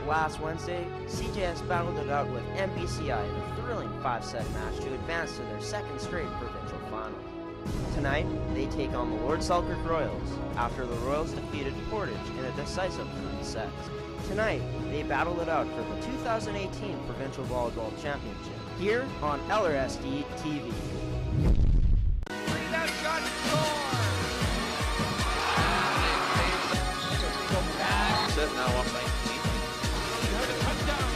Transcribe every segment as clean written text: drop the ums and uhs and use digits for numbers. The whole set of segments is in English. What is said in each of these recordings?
last Wednesday, CJS battled it out with MBCI in a thrilling 5-set match to advance to their second straight provincial final. Tonight, they take on the Lord Selkirk Royals after the Royals defeated Portage in a decisive 3 sets. Tonight, they battled it out for the 2018 Provincial Volleyball Championship here on LRSD TV. That shot score! Now off 19. Touchdown.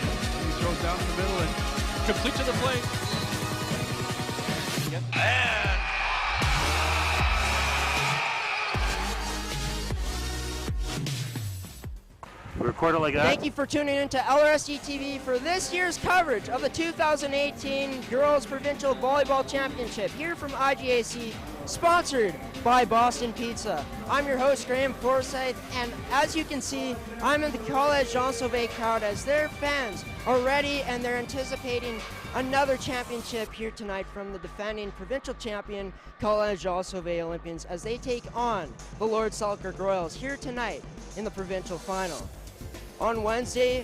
He throws down in the middle and complete to the plate. And we record it like that. Thank you for tuning in to LRSD TV for this year's coverage of the 2018 Girls Provincial Volleyball Championship here from IGAC, sponsored by Boston Pizza. I'm your host, Graham Forsyth, and as you can see, I'm in the College Jean Sauvé crowd as their fans are ready and they're anticipating another championship here tonight from the defending provincial champion College Jean Sauvé Olympians as they take on the Lord Selkirk Royals here tonight in the provincial final. On Wednesday,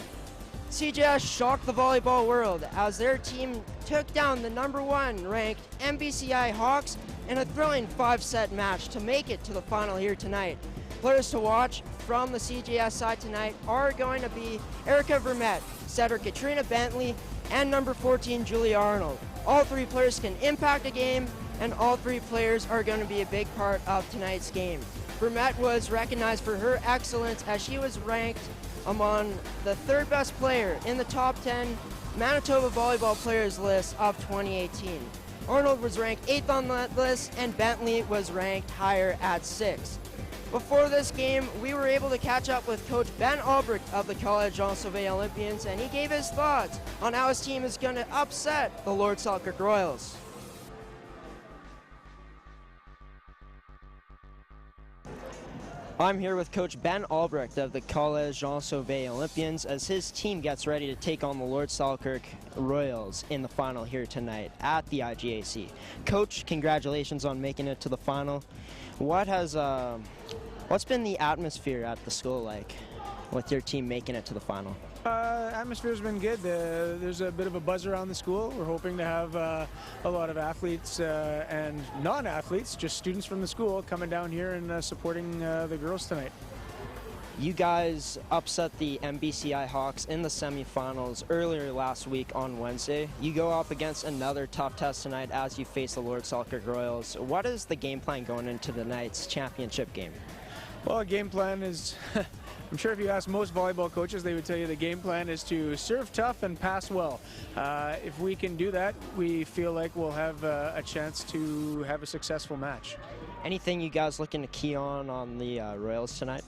CJS shocked the volleyball world as their team took down the #1 ranked MBCI Hawks in a thrilling 5-set match to make it to the final here tonight. Players to watch from the CJS side tonight are going to be Erica Vermette, setter Katrina Bentley, and number 14 Julia Arnold. All 3 players can impact a game, and all 3 players are going to be a big part of tonight's game. Vermette was recognized for her excellence as she was ranked among the 3rd best player in the top 10 Manitoba volleyball players list of 2018. Arnold was ranked 8th on that list, and Bentley was ranked higher at 6th. Before this game, we were able to catch up with Coach Ben Albrecht of the College Jean Sauvé Olympians, and he gave his thoughts on how his team is going to upset the Lord Selkirk Royals. I'm here with Coach Ben Albrecht of the College Jean Sauvé Olympians as his team gets ready to take on the Lord Selkirk Royals in the final here tonight at the IGAC. Coach, congratulations on making it to the final. What's been the atmosphere at the school like with your team making it to the final? Atmosphere's been good. There's a bit of a buzz around the school. We're hoping to have a lot of athletes and non-athletes, just students from the school, coming down here and supporting the girls tonight. You guys upset the MBCI Hawks in the semifinals earlier last week on Wednesday. You go up against another tough test tonight as you face the Lord Selkirk Royals. What is the game plan going into tonight's championship game? Well, game plan is... I'm sure if you ask most volleyball coaches, they would tell you the game plan is to serve tough and pass well. If we can do that, we feel like we'll have a chance to have a successful match. Anything you guys looking to key on the Royals tonight?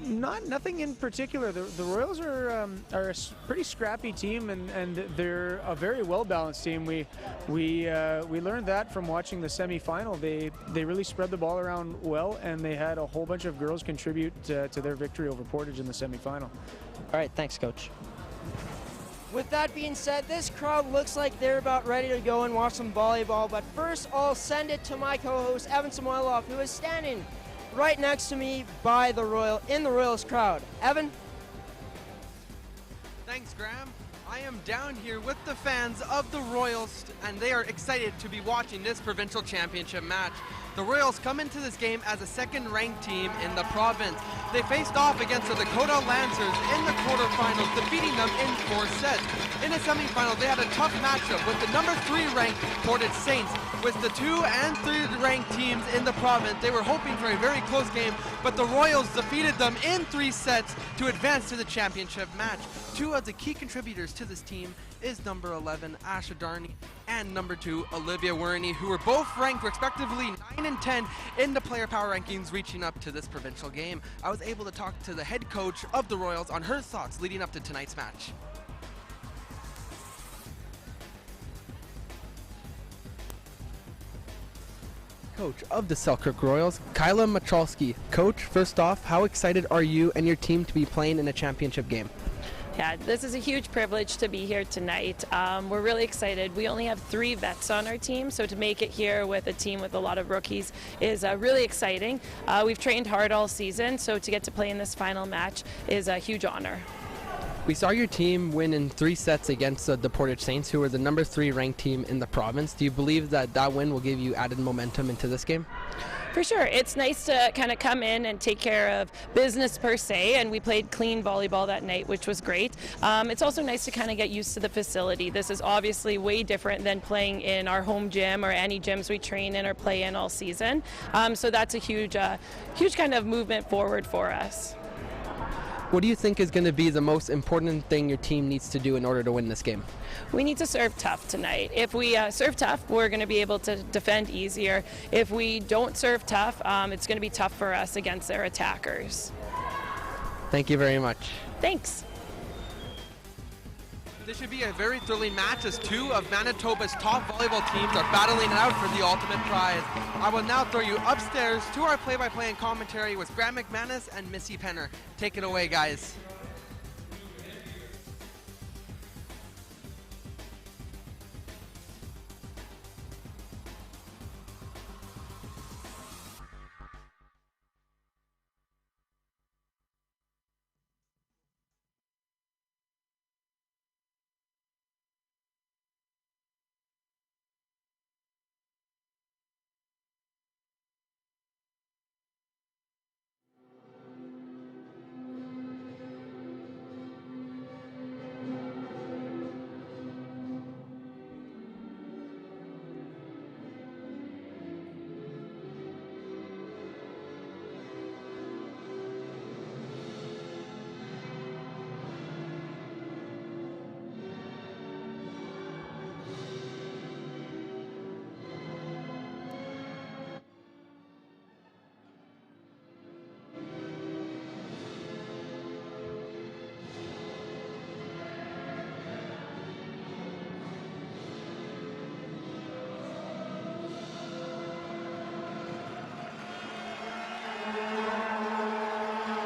Nothing in particular. The Royals are a pretty scrappy team, and they're a very well-balanced team. We learned that from watching the semifinal. They really spread the ball around well, and they had a whole bunch of girls contribute to their victory over Portage in the semifinal. All right, thanks, Coach. With that being said, this crowd looks like they're about ready to go and watch some volleyball, but first I'll send it to my co-host, Evan Samoilov, who is standing right next to me in the Royals crowd. Evan? Thanks, Graham. I am down here with the fans of the Royals, and they are excited to be watching this provincial championship match. The Royals come into this game as a second-ranked team in the province. They faced off against the Dakota Lancers in the quarterfinals, defeating them in 4 sets. In the semifinal, they had a tough matchup with the #3 ranked Portage Saints. With the 2 and 3 ranked teams in the province, they were hoping for a very close game, but the Royals defeated them in 3 sets to advance to the championship match. 2 of the key contributors to this team is number 11, Asha Darney, and number 2, Olivia Werney, who were both ranked respectively 9 and 10 in the player power rankings reaching up to this provincial game. I was able to talk to the head coach of the Royals on her thoughts leading up to tonight's match. Coach of the Selkirk Royals, Kyla Machalski. Coach, first off, how excited are you and your team to be playing in a championship game? Yeah, this is a huge privilege to be here tonight. We're really excited. We only have 3 vets on our team, so to make it here with a team with a lot of rookies is really exciting. We've trained hard all season, so to get to play in this final match is a huge honor. We saw your team win in 3 sets against the Portage Saints, who are the number 3 ranked team in the province. Do you believe that that win will give you added momentum into this game? For sure. It's nice to kind of come in and take care of business per se, and we played clean volleyball that night, which was great. It's also nice to kind of get used to the facility. This is obviously way different than playing in our home gym or any gyms we train in or play in all season. So that's a huge kind of movement forward for us. What do you think is going to be the most important thing your team needs to do in order to win this game? We need to serve tough tonight. If we serve tough, we're going to be able to defend easier. If we don't serve tough, it's going to be tough for us against their attackers. Thank you very much. Thanks. This should be a very thrilling match as 2 of Manitoba's top volleyball teams are battling it out for the ultimate prize. I will now throw you upstairs to our play-by-play and commentary with Grant McManus and Missy Penner. Take it away, guys.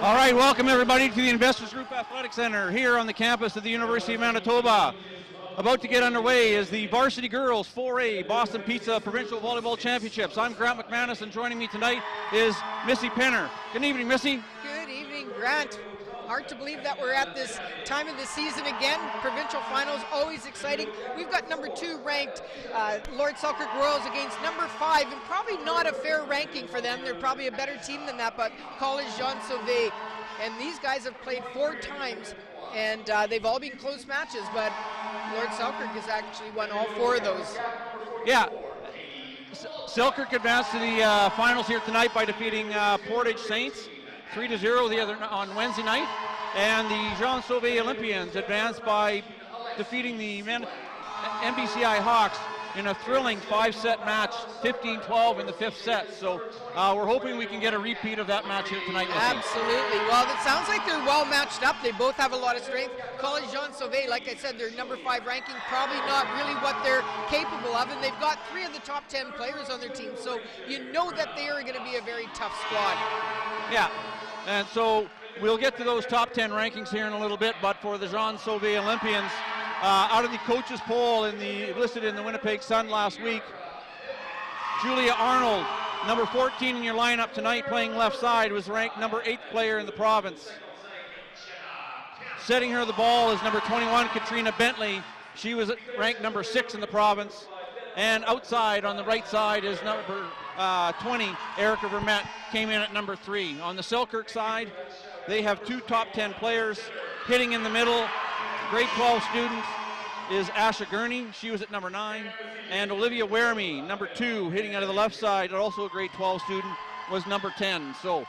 All right, welcome everybody to the Investors Group Athletic Center here on the campus of the University of Manitoba. About to get underway is the Varsity Girls 4A Boston Pizza Provincial Volleyball Championships. I'm Grant McManus, and joining me tonight is Missy Penner. Good evening, Missy. Good evening, Grant. Hard to believe that we're at this time of the season again. Provincial finals, always exciting. We've got number 2 ranked Lord Selkirk Royals against number 5, and probably not a fair ranking for them. They're probably a better team than that, but College Jean Sauvé. And these guys have played 4 times, and they've all been close matches, but Lord Selkirk has actually won all 4 of those. Yeah, Selkirk advanced to the finals here tonight by defeating Portage Saints 3-0 the other on Wednesday night, and the Jean Sauvé Olympiens advanced by defeating the MBCI Hawks in a thrilling 5-set match, 15-12 in the 5th set. So we're hoping we can get a repeat of that match here tonight. Absolutely. Well, it sounds like they're well matched up. They both have a lot of strength. College Jean Sauvé, like I said, their number 5 ranking, probably not really what they're capable of, and they've got 3 of the top 10 players on their team, so you know that they are going to be a very tough squad. Yeah, and so we'll get to those top 10 rankings here in a little bit, but for the Jean Sauvé Olympians, out of the coaches poll listed in the Winnipeg Sun last week, Julia Arnold, number 14 in your lineup tonight, playing left side, was ranked number 8th player in the province. Setting her the ball is number 21, Katrina Bentley. She was ranked number 6 in the province. And outside on the right side is number 20, Erica Vermette, came in at number 3. On the Selkirk side, they have 2 top 10 players. Hitting in the middle, grade 12 student is Asha Gurney. She was at number 9. And Olivia Weremy, number 2, hitting out of the left side, also a grade 12 student, was number 10. So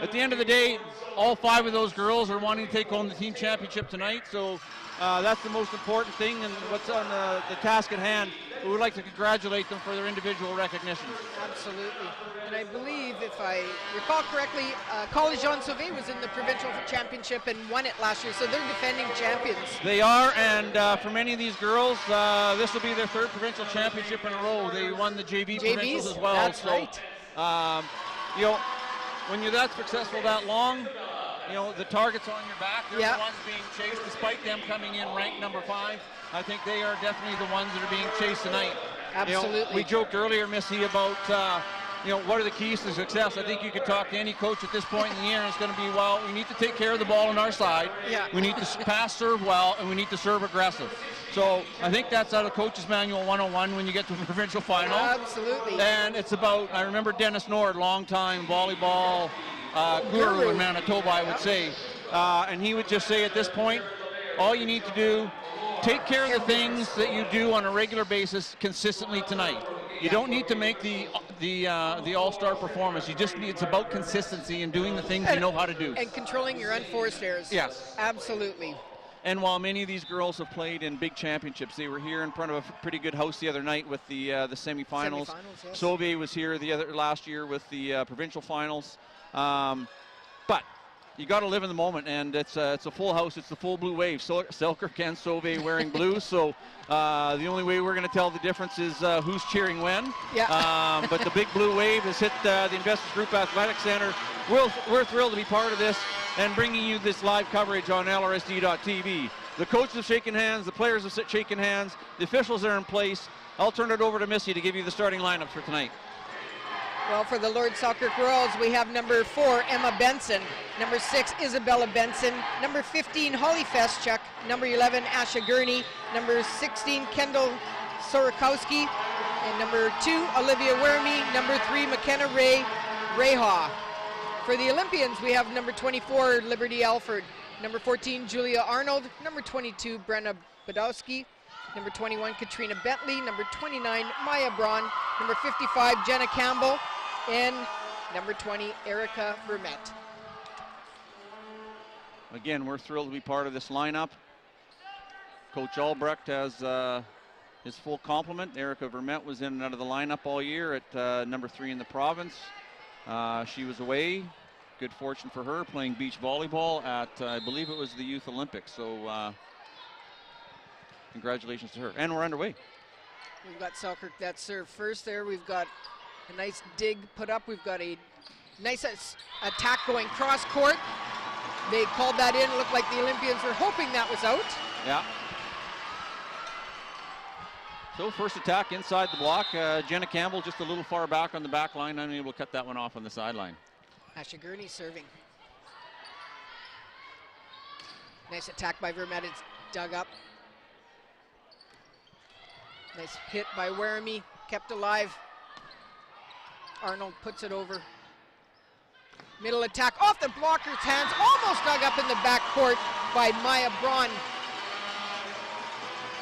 at the end of the day, all 5 of those girls are wanting to take home the team championship tonight. So that's the most important thing, and what's on the task at hand. We would like to congratulate them for their individual recognition. Absolutely. And I believe, if I recall correctly, College Jean Sauvé was in the provincial championship and won it last year, so they're defending champions. They are, and for many of these girls, this will be their 3rd provincial championship in a row. They won the JV provincials as well. That's so, right. You know, when you're that successful that long, you know, the targets on your back, they're Yeah. the ones being chased, despite them coming in ranked number 5. I think they are definitely the ones that are being chased tonight. Absolutely. You know, we joked earlier, Missy, about you know, what are the keys to success? I think you could talk to any coach at this point in the year, and it's going to be, well, we need to take care of the ball on our side. Yeah. We need to pass, serve well, and we need to serve aggressive. So I think that's out of Coach's Manual 101 when you get to the provincial final. Absolutely. And it's about, I remember Dennis Nord, long-time volleyball guru in Manitoba, I would say. And he would just say at this point, all you need to do, take care of the things that you do on a regular basis consistently tonight. You don't need to make the all-star performance. You just need, it's about consistency and doing the things you know how to do. And controlling your unforced errors. Yes. Absolutely. And while many of these girls have played in big championships, they were here in front of a pretty good house the other night with the semifinals. Yes. Sauvé was here last year with the provincial finals. But you got to live in the moment, and it's a full house. It's the full blue wave. So Selkirk and Sauvé wearing blue. So the only way we're going to tell the difference is who's cheering when. Yeah. But the big blue wave has hit the Investors Group Athletic Center. We're thrilled to be part of this and bringing you this live coverage on LRSD.TV. The coaches have shaken hands. The players have shaken hands. The officials are in place. I'll turn it over to Missy to give you the starting lineups for tonight. Well, for the Lord Selkirk Royals, we have number 4, Emma Benson. Number 6, Isabella Benson. Number 15, Holly Feschuk. Number 11, Asha Gurney. Number 16, Kendall Sorakowski. And number 2, Olivia Werme. Number 3, McKenna Reha. For the Olympians, we have number 24, Liberty Alford. Number 14, Julia Arnold. Number 22, Brenna Badowski. Number 21, Katrina Bentley. Number 29, Maya Braun. Number 55, Jenna Campbell. And number 20, Erica Vermette. Again, we're thrilled to be part of this lineup. Coach Albrecht has his full complement. Erica Vermette was in and out of the lineup all year at number 3 in the province. She was away. Good fortune for her, playing beach volleyball at, I believe it was the Youth Olympics. So congratulations to her. And we're underway. We've got Selkirk that serve first there. We've got a nice dig put up. We've got a nice attack going cross court. They called that in. It looked like the Olympians were hoping that was out. Yeah. So first attack inside the block. Jenna Campbell just a little far back on the back line, unable to cut that one off on the sideline. Asha Gurney serving. Nice attack by Vermette. It's dug up. Nice hit by Werme, kept alive. Arnold puts it over. Middle attack off the blocker's hands, almost dug up in the backcourt by Maya Braun.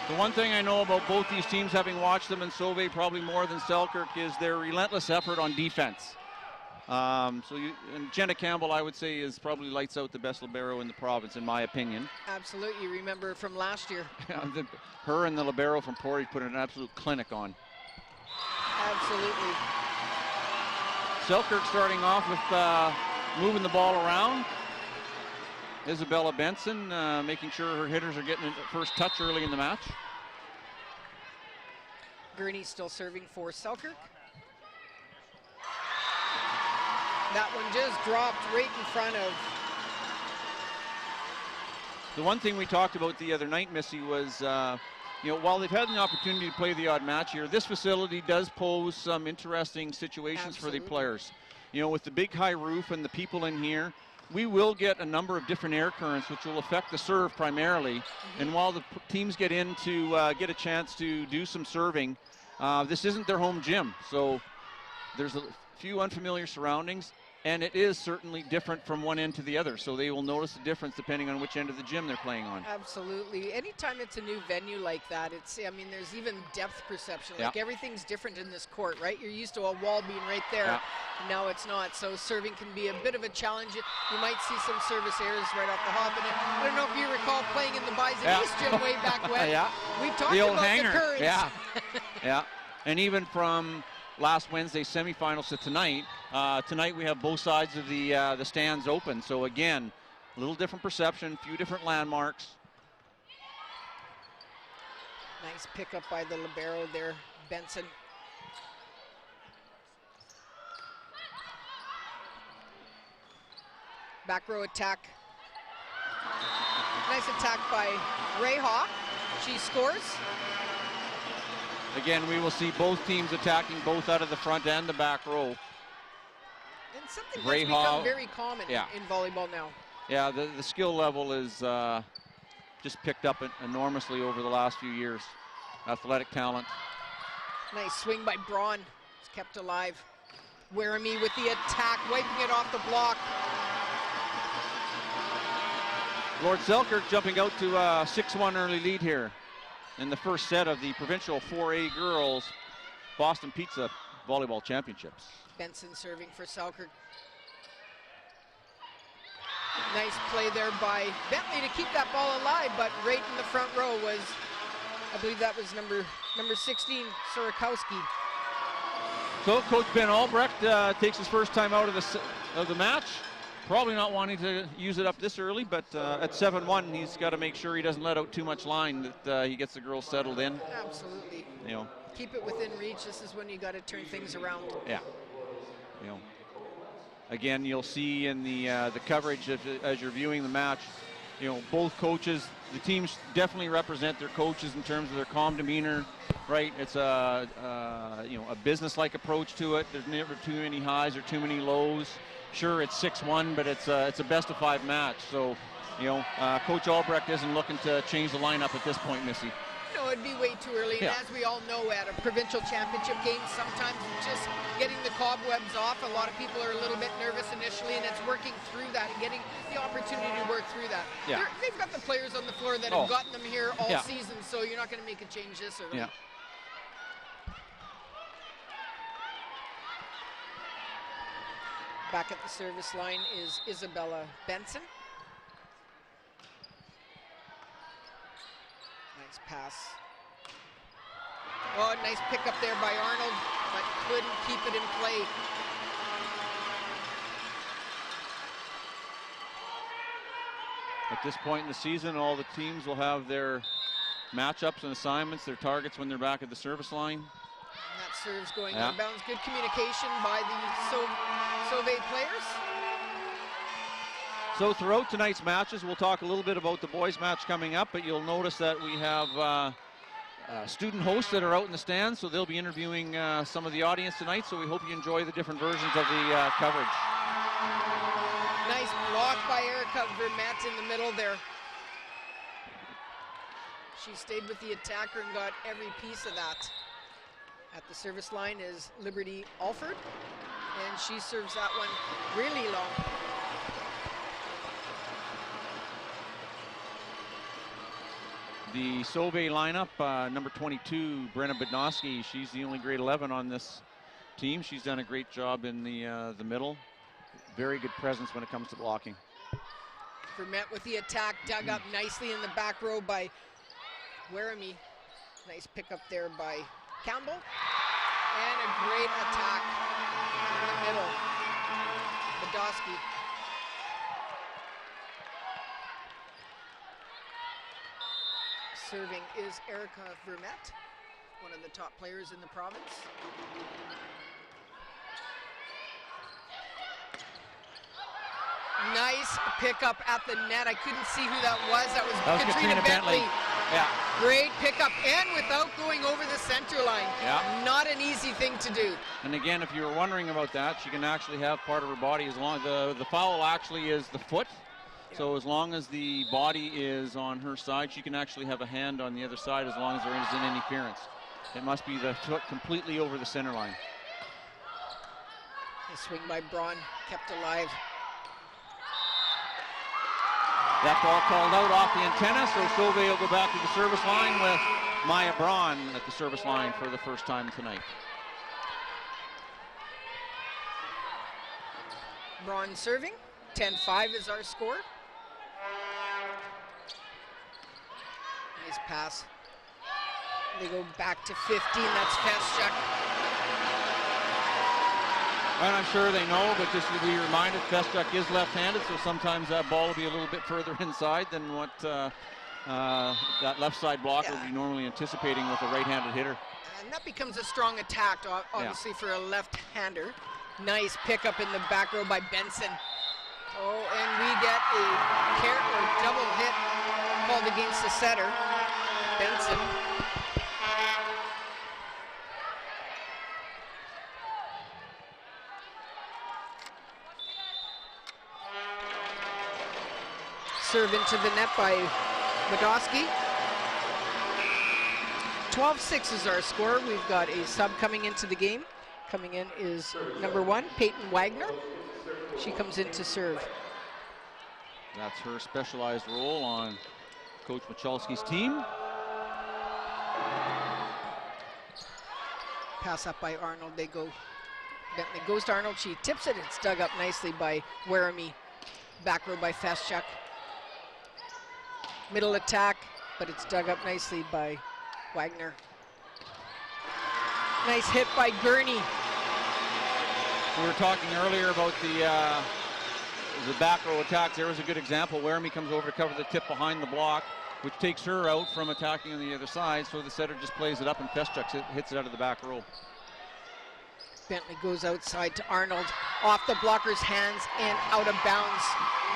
The one thing I know about both these teams, having watched them in Sauvé probably more than Selkirk, is their relentless effort on defense. And Jenna Campbell, I would say, is probably lights out the best libero in the province, in my opinion. Absolutely, you remember from last year. Her and the libero from Portage put an absolute clinic on. Absolutely. Selkirk starting off with moving the ball around. Isabella Benson making sure her hitters are getting a first touch early in the match. Gurney still serving for Selkirk. That one just dropped right in front of. The one thing we talked about the other night, Missy, was while they've had an opportunity to play the odd match here, this facility does pose some interesting situations for the players. With the big high roof and the people in here, we will get a number of different air currents which will affect the serve primarily. And while the teams get in to get a chance to do some serving, this isn't their home gym. So there's a few unfamiliar surroundings, and it is certainly different from one end to the other. So they will notice the difference depending on which end of the gym they're playing on. Absolutely. Anytime it's a new venue like that, there's even depth perception. Like everything's different in this court, right? You're used to a wall being right there. Yeah. And now it's not. So serving can be a bit of a challenge. You might see some service errors right off the hop. And I don't know if you recall playing in the Bison East gym way back when. We talked the old about hanger. the currents. Yeah. And even from last Wednesday's semifinals to tonight, tonight we have both sides of the stands open. So again, a little different perception, a few different landmarks. Nice pickup by the libero there, Benson. Back row attack. Nice attack by Reha. She scores. Again, we will see both teams attacking both out of the front and the back row. And something that's become very common yeah. in volleyball now. Yeah, the skill level is just picked up enormously over the last few years. Athletic talent. Nice swing by Braun. It's kept alive. Werrimy with the attack, wiping it off the block. Lord Selkirk jumping out to a 6-1 early lead here in the first set of the Provincial 4A Girls Boston Pizza Volleyball Championships. Benson serving for Selkirk. Nice play there by Bentley to keep that ball alive, but right in the front row was, I believe that was number 16, Sorokowski. So Coach Ben Albrecht takes his first time out of the match. Probably not wanting to use it up this early, but at 7-1, he's got to make sure he doesn't let out too much line, that he gets the girls settled in. Absolutely. You know. Keep it within reach. This is when you got to turn things around. Yeah. You know. Again, you'll see in the coverage as you're viewing the match, you know, both coaches, the teams definitely represent their coaches in terms of their calm demeanor, right? It's a business-like approach to it. There's never too many highs or too many lows. Sure, it's 6-1, but it's a best-of-5 match. So, you know, Coach Albrecht isn't looking to change the lineup at this point, Missy. No, it'd be way too early. Yeah. And as we all know, at a provincial championship game, sometimes just getting the cobwebs off. A lot of people are a little bit nervous initially, and it's working through that and getting the opportunity to work through that. Yeah. They've got the players on the floor that have gotten them here all Yeah. season, so you're not going to make a change this early. Yeah. Back at the service line is Isabella Benson. Nice pass. Oh, nice pickup there by Arnold, but couldn't keep it in play. At this point in the season, all the teams will have their matchups and assignments, their targets when they're back at the service line. And that serve's going out of bounds. Good communication by the Sauvé players. So throughout tonight's matches, we'll talk a little bit about the boys match coming up, but you'll notice that we have student hosts that are out in the stands, so they'll be interviewing some of the audience tonight, so we hope you enjoy the different versions of the coverage. Nice block by Erica Vermette in the middle there. She stayed with the attacker and got every piece of that. At the service line is Liberty Alford, and she serves that one really long. The Sauvé lineup, number 22, Brenna Bednowski, she's the only grade 11 on this team. She's done a great job in the middle. Very good presence when it comes to blocking. Vermette with the attack, dug up nicely in the back row by Werrimy. Nice pickup there by Campbell. And a great attack in the middle. Bedowski. Serving is Erica Vermette, one of the top players in the province. Nice pickup at the net. I couldn't see who that was. That was Katrina Bentley. Yeah. Great pickup, and without going over the center line. Yeah. Not an easy thing to do. And again, if you were wondering about that, she can actually have part of her body as long as the foul actually is the foot. Yeah. So as long as the body is on her side, she can actually have a hand on the other side as long as there isn't interference. It must be the foot completely over the center line. The swing by Braun kept alive. That ball called out off the antenna, so Sauvé will go back to the service line with Maya Braun at the service line for the first time tonight. Braun serving. 10-5 is our score. Nice pass. They go back to 15. That's Feschuk. And I'm sure they know, but just to be reminded, Feschuk is left-handed, so sometimes that ball will be a little bit further inside than what that left side blocker would be normally anticipating with a right-handed hitter. And that becomes a strong attack, obviously, for a left-hander. Nice pickup in the back row by Benson. Oh, and we get a double hit called against the setter, Benson. Serve into the net by Wadowski. 12-6 is our score. We've got a sub coming into the game. Coming in is number 1, Peyton Wagner. She comes in to serve. That's her specialized role on Coach Michalski's team. Pass up by Arnold. They go. Bentley goes to Arnold. She tips it. It's dug up nicely by Weremy. Back row by Feschuk. Middle attack, but it's dug up nicely by Wagner. Nice hit by Gurney. We were talking earlier about the back row attacks. There was a good example. Weremy comes over to cover the tip behind the block, which takes her out from attacking on the other side. So the setter just plays it up and Feschuk hits it out of the back row. Bentley goes outside to Arnold, off the blocker's hands and out of bounds.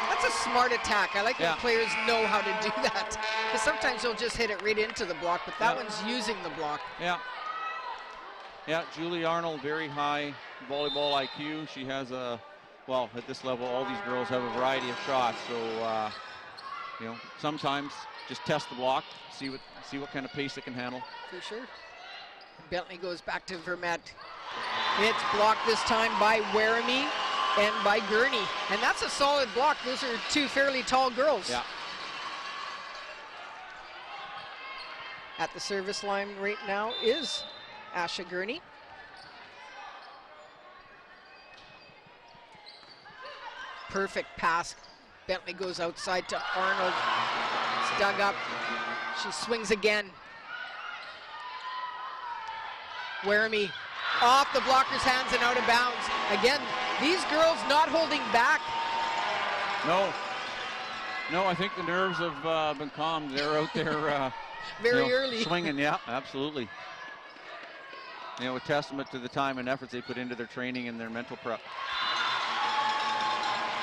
That's a smart attack. I like when players know how to do that, because sometimes they'll just hit it right into the block, but that one's using the block. Yeah, Julie Arnold, very high volleyball IQ. She has well, at this level, all these girls have a variety of shots. So, you know, sometimes just test the block, see what kind of pace it can handle. For sure. Bentley goes back to Vermette. It's blocked this time by Weremy and by Gurney. And that's a solid block. Those are two fairly tall girls. Yeah. At the service line right now is Asha Gurney. Perfect pass. Bentley goes outside to Arnold. It's dug up. She swings again. Weremy off the blocker's hands and out of bounds. Again, these girls not holding back. No, I think the nerves have been calmed. They're out there very early. Swinging, yeah, absolutely. You know, a testament to the time and efforts they put into their training and their mental prep.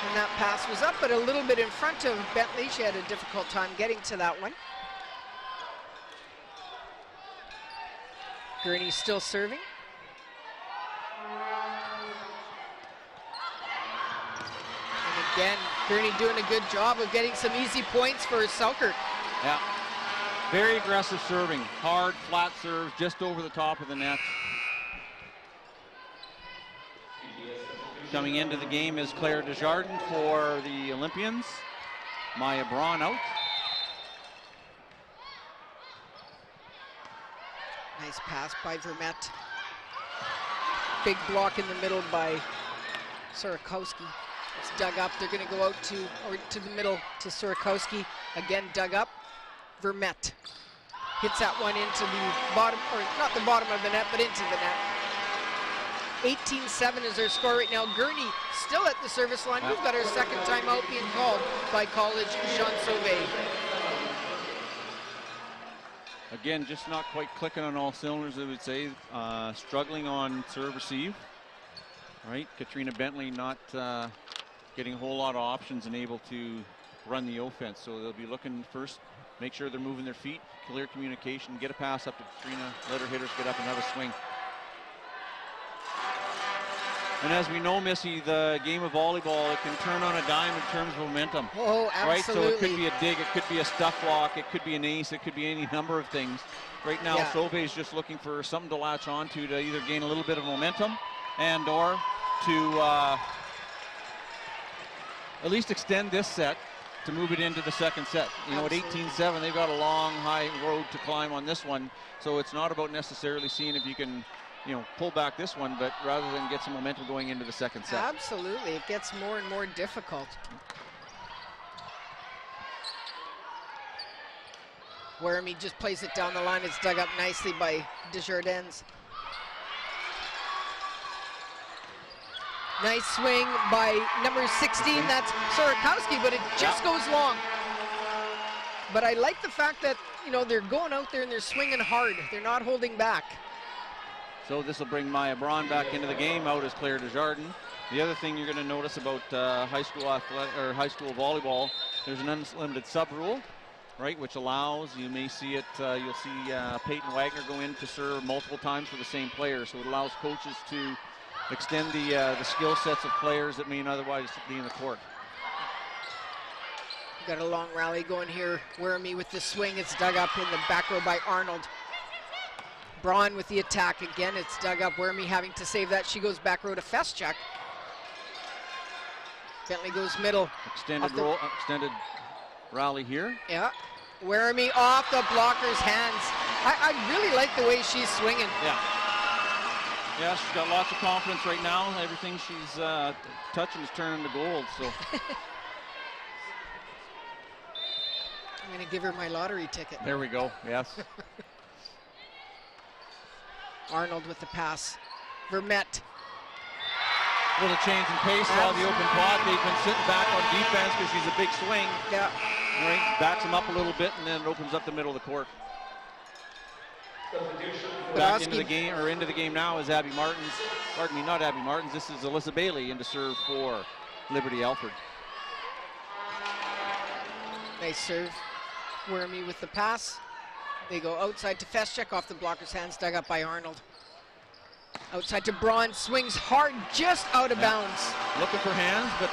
And that pass was up, but a little bit in front of Bentley. She had a difficult time getting to that one. Gurney still serving. And again, Gurney doing a good job of getting some easy points for Selkirk. Yeah, very aggressive serving. Hard, flat serves just over the top of the net. Coming into the game is Claire Desjardins for the Olympians. Maya Braun out. Nice pass by Vermette. Big block in the middle by Sorakowski. It's dug up. They're going to go out to the middle to Sorakowski. Again, dug up. Vermette hits that one into the bottom, or not the bottom of the net, but into the net. 18-7 is their score right now. Gurney still at the service line. We've got our second timeout being called by College Jean Sauvé. Again, just not quite clicking on all cylinders, I would say. Struggling on serve receive. Right, Katrina Bentley not getting a whole lot of options and able to run the offense. So they'll be looking first, make sure they're moving their feet, clear communication, get a pass up to Katrina, let her hitters get up and have a swing. And as we know, Missy, the game of volleyball, it can turn on a dime in terms of momentum. Oh, absolutely. Right, so it could be a dig, it could be a stuff block, it could be an ace, it could be any number of things. Right now, Sauvé is just looking for something to latch onto to either gain a little bit of momentum and or to at least extend this set to move it into the second set. You know, at 18-7, they've got a long, high road to climb on this one. So it's not about necessarily seeing if you can, you know, pull back this one, but rather than get some momentum going into the second set. Absolutely, it gets more and more difficult. Weremy just plays it down the line. It's dug up nicely by Desjardins. Nice swing by number 16, that's Sorakowski, but it just goes long. But I like the fact that, you know, they're going out there and they're swinging hard. They're not holding back. So this will bring Maya Braun back into the game. Out is Claire Desjardins. The other thing you're going to notice about high school volleyball, there's an unlimited sub rule, right, which allows, you may see it, you'll see Peyton Wagner go in to serve multiple times for the same player. So it allows coaches to extend the skill sets of players that may otherwise be in the court. Got a long rally going here. Werrimy with the swing. It's dug up in the back row by Arnold. Braun with the attack again. It's dug up. Werrimy having to save that. She goes back row to Feschuk. Bentley goes middle. Extended rally here. Yeah. Werrimy off the blocker's hands. I really like the way she's swinging. Yeah. Yeah, she's got lots of confidence right now. Everything she's touching is turning to gold. So. I'm going to give her my lottery ticket. There we go. Yes. Arnold with the pass. Vermette. Little change in pace while the open pot. They've been sitting back on defense because she's a big swing. Yeah. Right, backs them up a little bit and then it opens up the middle of the court. Back into the game, or into the game now is Abby Martins. Pardon me, not Abby Martins. This is Alyssa Bailey in to serve for Liberty Alfred. Nice serve. Werrimy with the pass. They go outside to Feschuk, off the blocker's hands, dug up by Arnold. Outside to Braun, swings hard, just out of bounds. Looking for hands, but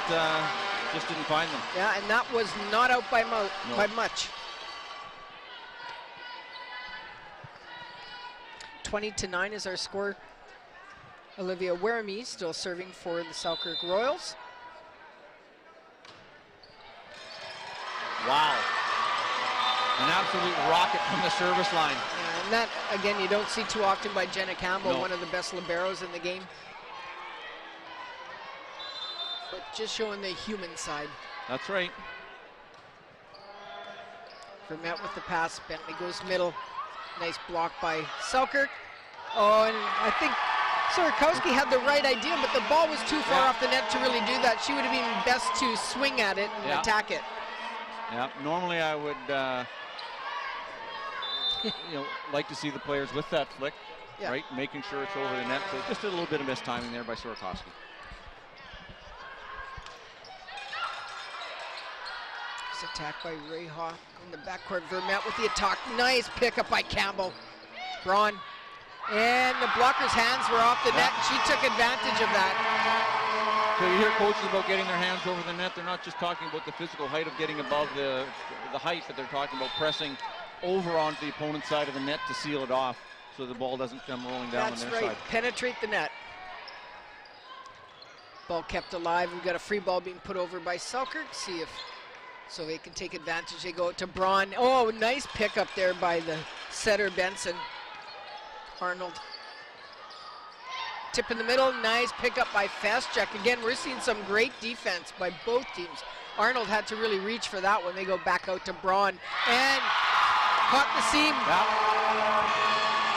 just didn't find them. Yeah, and that was not out by much. 20-9 is our score. Olivia Werrimy still serving for the Selkirk Royals. Wow. An absolute rocket from the service line. Yeah, and that, again, you don't see too often by Jenna Campbell, one of the best liberos in the game. But just showing the human side. That's right. Vermette with the pass. Bentley goes middle. Nice block by Selkirk. Oh, and I think Sorokowski had the right idea, but the ball was too far off the net to really do that. She would have been best to swing at it and attack it. Yeah, normally I would like to see the players with that flick, right? Making sure it's over the net. So just a little bit of mistiming there by Sorokowski. It's attacked by Reha in the backcourt. Vermette with the attack. Nice pickup by Campbell. Braun. And the blocker's hands were off the net. She took advantage of that. So you hear coaches about getting their hands over the net. They're not just talking about the physical height of getting above the height, but they're talking about pressing over onto the opponent's side of the net to seal it off so the ball doesn't come rolling down on their side. Penetrate the net. Ball kept alive. We've got a free ball being put over by Selkirk. See if they can take advantage. They go out to Braun. Oh, nice pickup there by the setter Benson. Arnold. Tip in the middle, nice pickup by Feschuk. Again, we're seeing some great defense by both teams. Arnold had to really reach for that one. They go back out to Braun and caught the seam.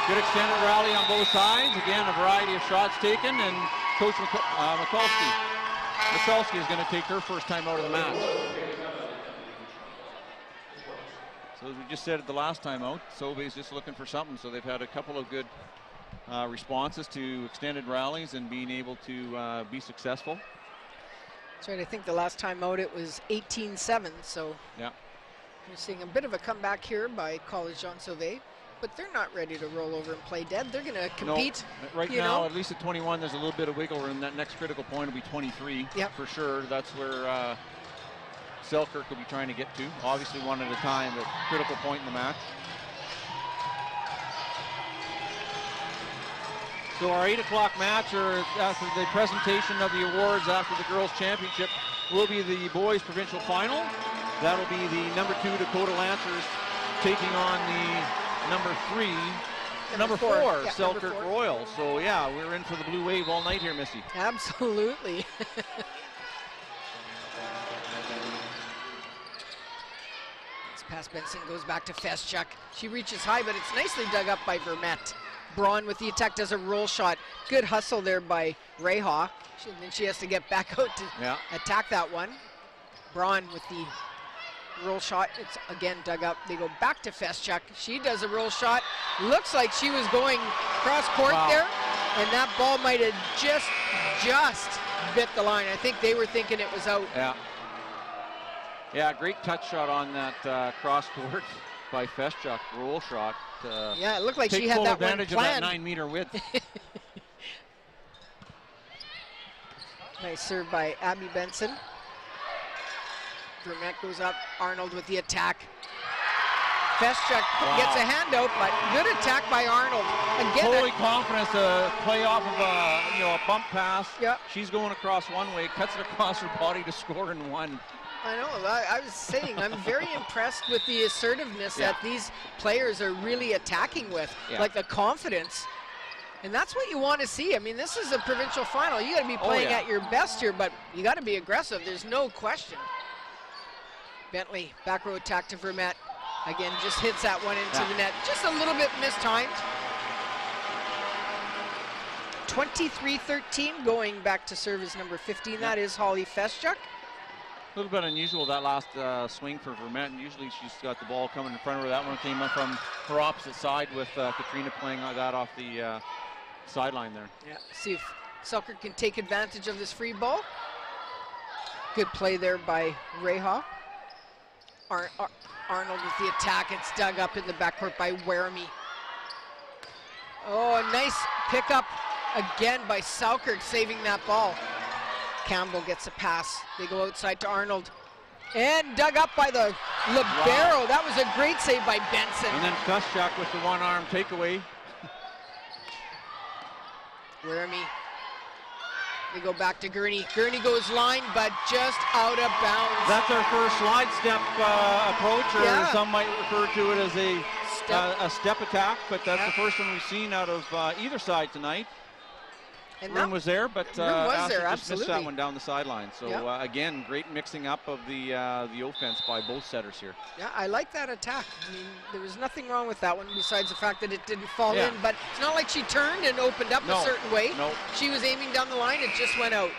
Good extended rally on both sides. Again, a variety of shots taken, and Coach Mikulski is going to take her first time out of the match. So as we just said at the last time out, Sauve's just looking for something. So they've had a couple of good responses to extended rallies and being able to be successful. That's right, I think the last time out it was 18-7, so we're seeing a bit of a comeback here by College Jean Sauve, but they're not ready to roll over and play dead. They're going to compete. No, right now, at least at 21, there's a little bit of wiggle room. That next critical point will be 23 for sure. That's where Selkirk will be trying to get to. Obviously one at a time, but critical point in the match. So our 8 o'clock match, or after the presentation of the awards after the girls' championship, will be the boys' provincial final. That'll be the number 2 Dakota Lancers taking on the number 4 Selkirk Royal. So yeah, we're in for the blue wave all night here, Missy. Absolutely. This pass Benson goes back to Feschuk. She reaches high, but it's nicely dug up by Vermette. Braun with the attack does a roll shot. Good hustle there by Reha. Then she has to get back out to attack that one. Braun with the Roll shot, it's again dug up. They go back to Feschuk. She does a roll shot. Looks like she was going cross court there, and that ball might have just bit the line. I think they were thinking it was out. Yeah. Yeah, great touch shot on that cross court by Feschuk. Roll shot. Yeah, it looked like she had that one advantage of planned. that 9-meter width. Nice serve by Abby Benson. Vermette goes up, Arnold with the attack. Feschuk gets a handout, but good attack by Arnold. Again, totally confident to play off of a bump pass. Yep. She's going across one way, cuts it across her body to score in one. I know, I was saying, I'm very impressed with the assertiveness that these players are really attacking with, like the confidence. And that's what you want to see. I mean, this is a provincial final. You got to be playing at your best here, but you got to be aggressive. There's no question. Bentley, back row attack to Vermette. Again, just hits that one into the net. Just a little bit mistimed. 23-13, going back to service number 15. That is Holly Feschuk. A little bit unusual, that last swing for Vermette. And usually she's got the ball coming in front of her. That one came up from her opposite side with Katrina playing that off the sideline there. Yeah, see if Selkirk can take advantage of this free ball. Good play there by Reha. Arnold with the attack. It's dug up in the backcourt by Weremy. Oh, a nice pickup again by Selkirk, saving that ball. Campbell gets a pass. They go outside to Arnold. And dug up by the libero. Wow. That was a great save by Benson. And then Feschuk with the one-arm takeaway. Weremy. They go back to Gurney. Gurney goes line, but just out of bounds. That's our first slide step approach, or some might refer to it as a step attack, but that's the first one we've seen out of either side tonight. And room was there, but just missed that one down the sideline. So again, great mixing up of the offense by both setters here. Yeah, I like that attack. I mean, there was nothing wrong with that one besides the fact that it didn't fall in, but it's not like she turned and opened up a certain way. She was aiming down the line, it just went out.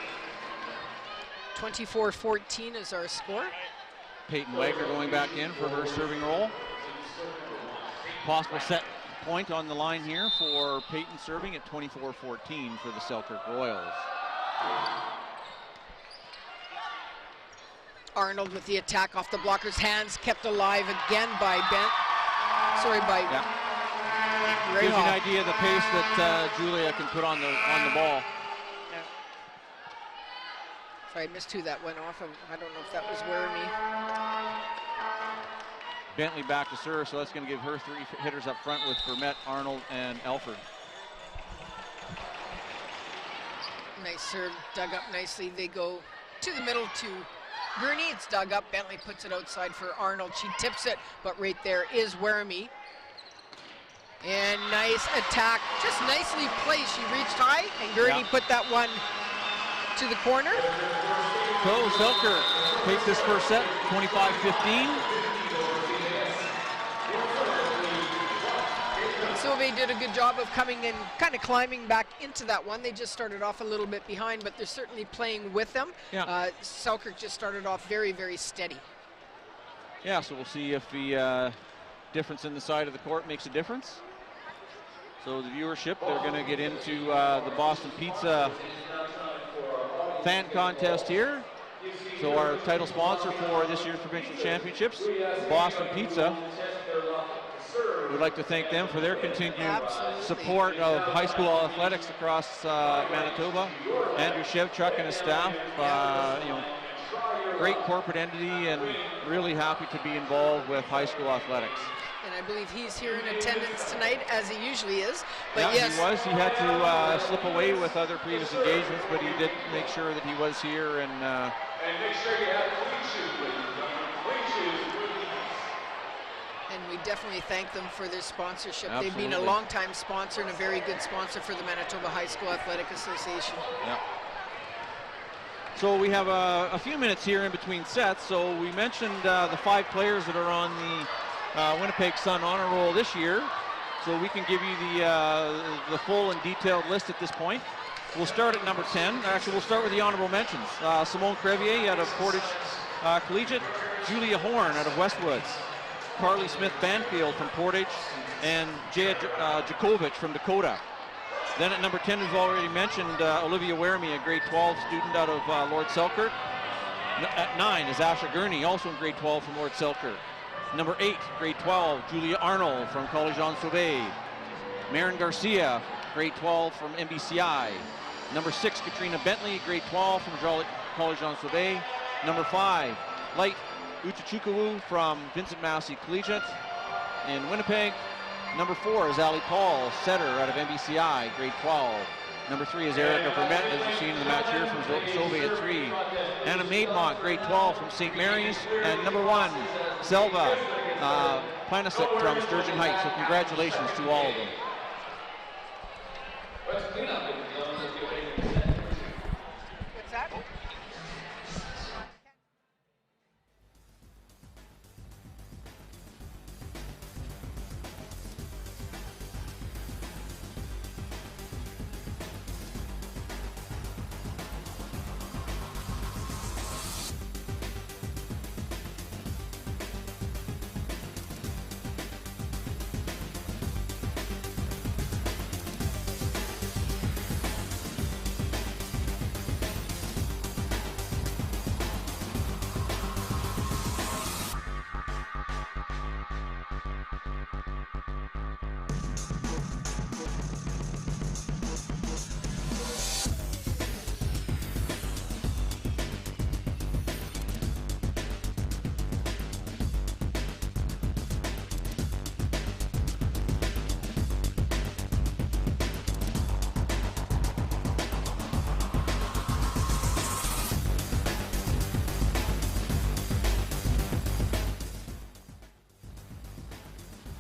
24-14 is our score. Peyton Wagner going back in for her serving role. Possible set point on the line here for Peyton serving at 24-14 for the Selkirk Royals. Arnold with the attack off the blocker's hands, kept alive again by Gives you an idea of the pace that Julia can put on the ball. Sorry, I missed who that went off of. I don't know if that was Weremy. Bentley back to serve, so that's going to give her 3 hitters up front with Vermette, Arnold, and Elford. Nice serve, dug up nicely. They go to the middle to Gurney. It's dug up. Bentley puts it outside for Arnold. She tips it, but right there is Weremy. And nice attack, just nicely played. She reached high, and Gurney put that one to the corner. So Selkirk takes this first set, 25-15. Sauvé did a good job of coming and kind of climbing back into that one. They just started off a little bit behind, but they're certainly playing with them. Selkirk just started off very, very steady. Yeah, so we'll see if the difference in the side of the court makes a difference. So the viewership, they're going to get into the Boston Pizza fan contest here. So our title sponsor for this year's provincial championships, Boston Pizza. We'd like to thank them for their continued support of high school athletics across Manitoba. Andrew Shevchuk and his staff, great corporate entity, and really happy to be involved with high school athletics. And I believe he's here in attendance tonight, as he usually is. But yes, he was. He had to slip away with other previous engagements, but he did make sure that he was here. And make sure you have clean shoes. And we definitely thank them for their sponsorship. They've been a long-time sponsor and a very good sponsor for the Manitoba High School Athletic Association. Yeah. So we have a few minutes here in between sets. So we mentioned the 5 players that are on the Winnipeg Sun Honor Roll this year. So we can give you the full and detailed list at this point. We'll start at number 10. Actually, we'll start with the honorable mentions. Simone Crevier out of Portage Collegiate, Julia Horn out of Westwoods, Carly Smith Banfield from Portage, and Jaya Jakovic from Dakota. Then at number 10, we've already mentioned Olivia Weremy, a grade 12 student out of Lord Selkirk. At 9 is Asha Gurney, also in grade 12 from Lord Selkirk. Number 8, grade 12, Julia Arnold from College Jean Sauvé. Marin Garcia, grade 12 from MBCI. Number 6, Katrina Bentley, grade 12 from College Jean Sauvé. Number 5, Light Uchichukawu from Vincent Massey Collegiate in Winnipeg. Number 4 is Ali Paul, setter out of MBCI, grade 12. Number 3 is Erica Vermette, as you've seen in the match here from Sauvé at 3. Anna Maidmont, grade 12 from St. Mary's. And number 1, Selva Planasek from Sturgeon Heights. So congratulations to all of them. What's that?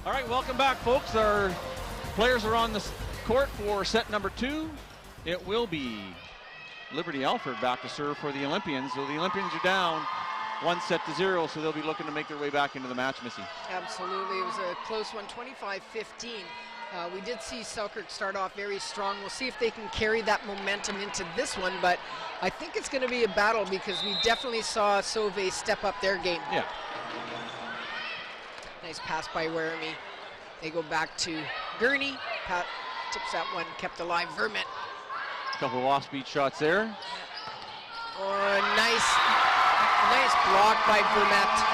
All right, welcome back, folks. Our players are on the court for set number 2. It will be Liberty Alfred back to serve for the Olympians. So the Olympians are down 1-0, so they'll be looking to make their way back into the match, Missy. Absolutely, it was a close one, 25-15. We did see Selkirk start off very strong. We'll see if they can carry that momentum into this one, but I think it's going to be a battle because we definitely saw Sauvé step up their game. Yeah. Nice pass by Weremy. They go back to Gurney. Pat tips that one, kept alive. Vermette. A couple of off-speed shots there. Oh, nice block by Vermette.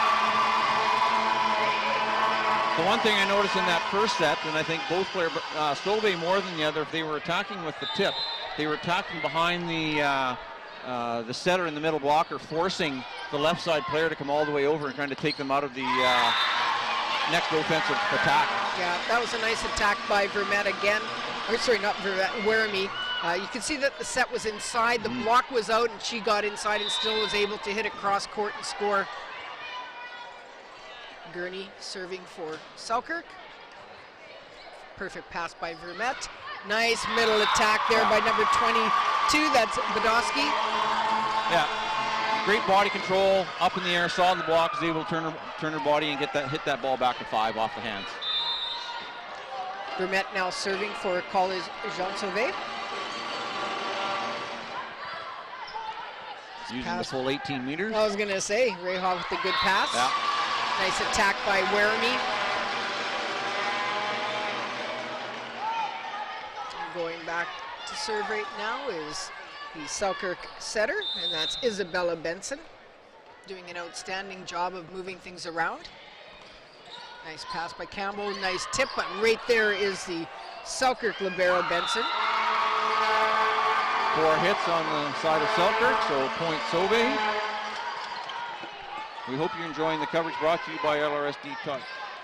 The one thing I noticed in that first set, and I think both players, Sauvé more than the other, if they were attacking with the tip, they were attacking behind the setter in the middle blocker, forcing the left side player to come all the way over and kind of take them out of the next offensive attack. Yeah, that was a nice attack by Vermette again. Or sorry, not Vermette, Weremy. You can see that the set was inside, the block was out, and she got inside and still was able to hit it cross court and score. Gurney serving for Selkirk. Perfect pass by Vermette. Nice middle attack there by number 22, that's Badowski. Yeah, great body control, up in the air, saw the block, was able to turn her body and hit that ball back to 5 off the hands. Vermette now serving for College Jean Sauvé. Using the full 18 meters. I was going to say, Reha with a good pass. Yeah. Nice attack by Weremy. Going back to serve right now is the Selkirk setter, and that's Isabella Benson, doing an outstanding job of moving things around. Nice pass by Campbell, nice tip, but right there is the Selkirk libero Benson. 4 hits on the side of Selkirk, so point Sauvé. We hope you're enjoying the coverage brought to you by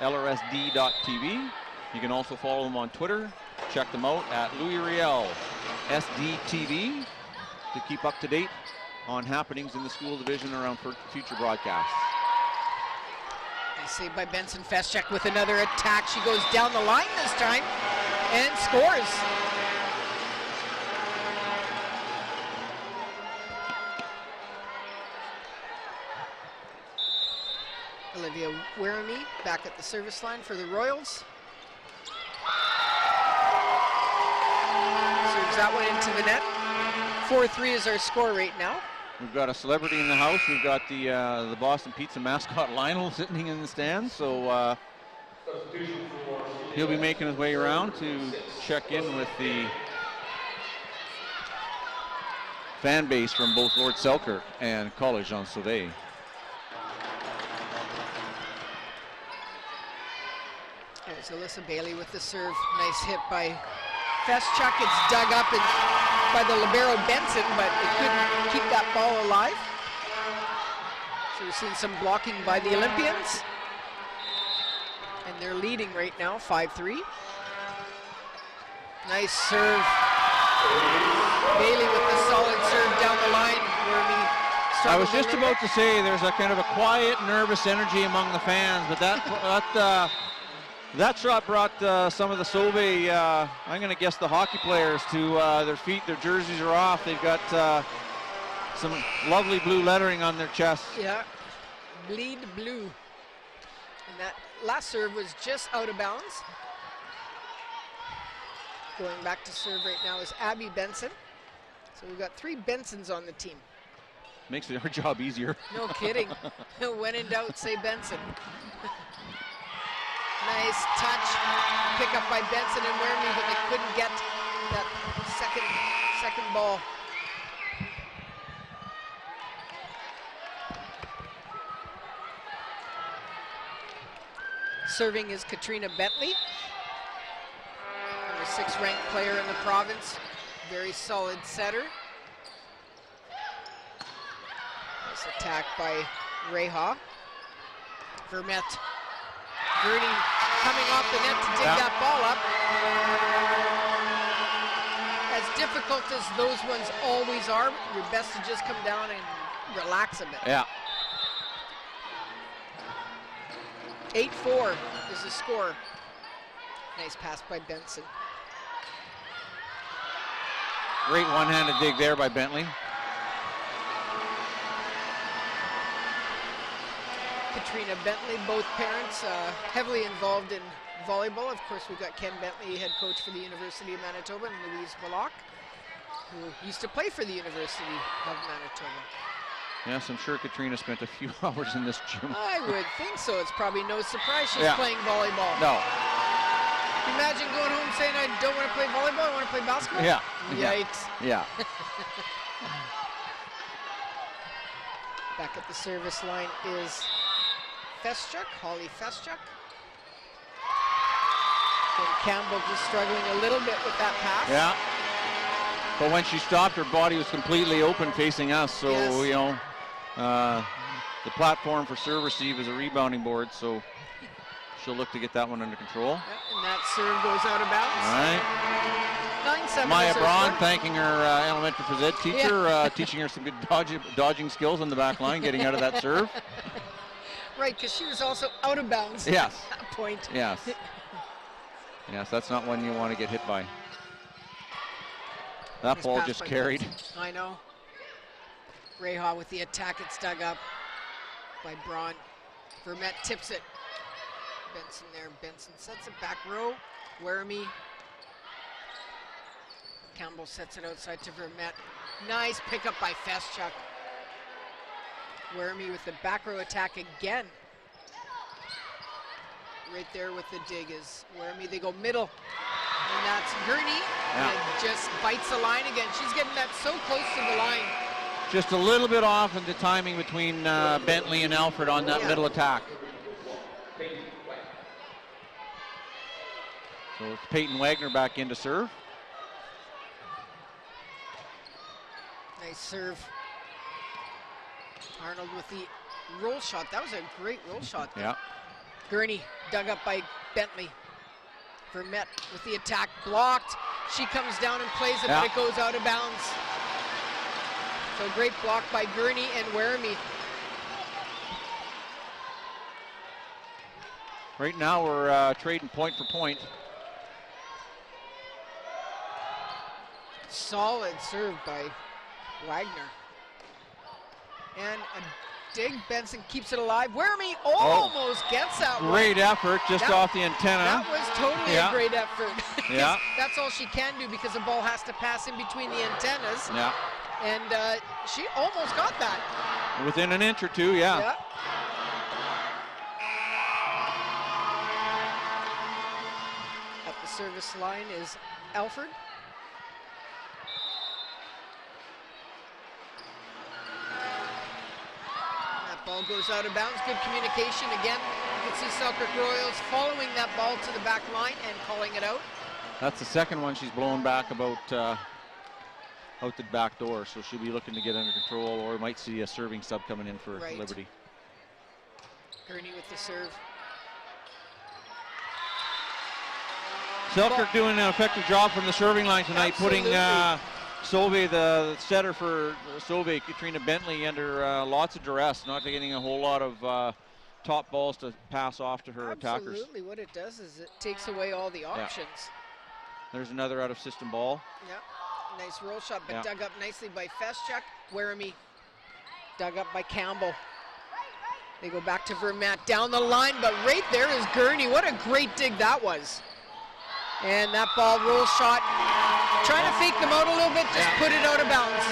LRSD.TV. You can also follow them on Twitter. Check them out at Riel SDTV to keep up to date on happenings in the school division around future broadcasts. Nice save by Benson. Feschek with another attack. She goes down the line this time and scores. Olivia Weremy back at the service line for the Royals. Serves that one into the net. 4-3 is our score right now. We've got a celebrity in the house. We've got the Boston Pizza mascot Lionel sitting in the stands. So he'll be making his way around to check in with the fan base from both Lord Selkirk and College Jean Sauvé. There's Alyssa Bailey with the serve. Nice hit by Feschuk. It's dug up by the libero Benson, but it couldn't keep that ball alive. So we've seen some blocking by the Olympians. And they're leading right now, 5-3. Nice serve. Bailey with the solid serve down the line. I was just about to say there's a kind of a quiet, nervous energy among the fans, but that shot brought some of the Sauvé, I'm going to guess the hockey players, to their feet. Their jerseys are off. They've got some lovely blue lettering on their chests. Yeah, bleed blue. And that last serve was just out of bounds. Going back to serve right now is Abby Benson. So we've got 3 Bensons on the team. Makes our job easier. No kidding. When in doubt, say Benson. Nice touch, pick up by Benson and Wermy, but they couldn't get that second ball. Serving is Katrina Bentley, number 6 ranked player in the province. Very solid setter. Nice attack by Reha. Vermette. Gurney coming off the net to dig that ball up. As difficult as those ones always are, your best to just come down and relax a bit. Yeah. 8-4 is the score. Nice pass by Benson. Great one-handed dig there by Bentley. Katrina Bentley, both parents heavily involved in volleyball. Of course, we've got Ken Bentley, head coach for the University of Manitoba, and Louise Bullock, who used to play for the University of Manitoba. Yes, I'm sure Katrina spent a few hours in this gym. I would think so. It's probably no surprise she's playing volleyball. No. Imagine going home saying, I don't want to play volleyball, I want to play basketball? Yeah. Yikes. Yeah. Back at the service line is Feschuk, Holly Feschuk. And Campbell just struggling a little bit with that pass. Yeah. But when she stopped, her body was completely open facing us. So, you know, the platform for serve receive is a rebounding board. So she'll look to get that one under control. Yep, and that serve goes out of bounds. All right. 9-7. Maya Braun thanking her elementary phys ed teacher, teaching her some good dodging skills on the back line, getting out of that serve. Right, because she was also out of bounds yes. at that point. Yes. Yes, that's not one you want to get hit by. That ball just carried. Benson. I know. Reha with the attack. It's dug up by Braun. Vermette tips it. Benson there. Benson sets it back row. Weremy. Campbell sets it outside to Vermette. Nice pickup by Feschuk. Weremy with the back row attack again. Right there with the dig is Weremy. They go middle. And that's Gurney. And just bites the line again. She's getting that so close to the line. Just a little bit off in the timing between Bentley and Alfred on that middle attack. So it's Peyton Wagner back in to serve. Nice serve. Arnold with the roll shot. That was a great roll shot there. Yeah. Gurney dug up by Bentley. Vermette with the attack blocked. She comes down and plays it, but it goes out of bounds. So great block by Gurney and Weremy. Right now we're trading point for point. Solid serve by Wagner. And a dig. Benson keeps it alive. Weremy almost gets that one. Great effort just off the antenna. That was totally a great effort. Yeah. That's all she can do because the ball has to pass in between the antennas. Yeah. And she almost got that. Within an inch or two, yeah. Yeah. At the service line is Alford. That ball goes out of bounds. Good communication again. You can see Selkirk Royals following that ball to the back line and calling it out. That's the second one she's blown back about out the back door, so she'll be looking to get under control, or might see a serving sub coming in for Liberty. Gurney with the serve. Selkirk doing an effective job from the serving line tonight, putting Sauvé, the setter for Sauvé, Katrina Bentley, under lots of duress, not getting a whole lot of top balls to pass off to her attackers. Absolutely, what it does is it takes away all the options. There's another out of system ball. Yeah. Nice roll shot, but dug up nicely by Feschuk. Weremy dug up by Campbell. They go back to Vermette down the line, but right there is Gurney. What a great dig that was. And that ball roll shot, trying to fake them out a little bit, just put it out of bounds.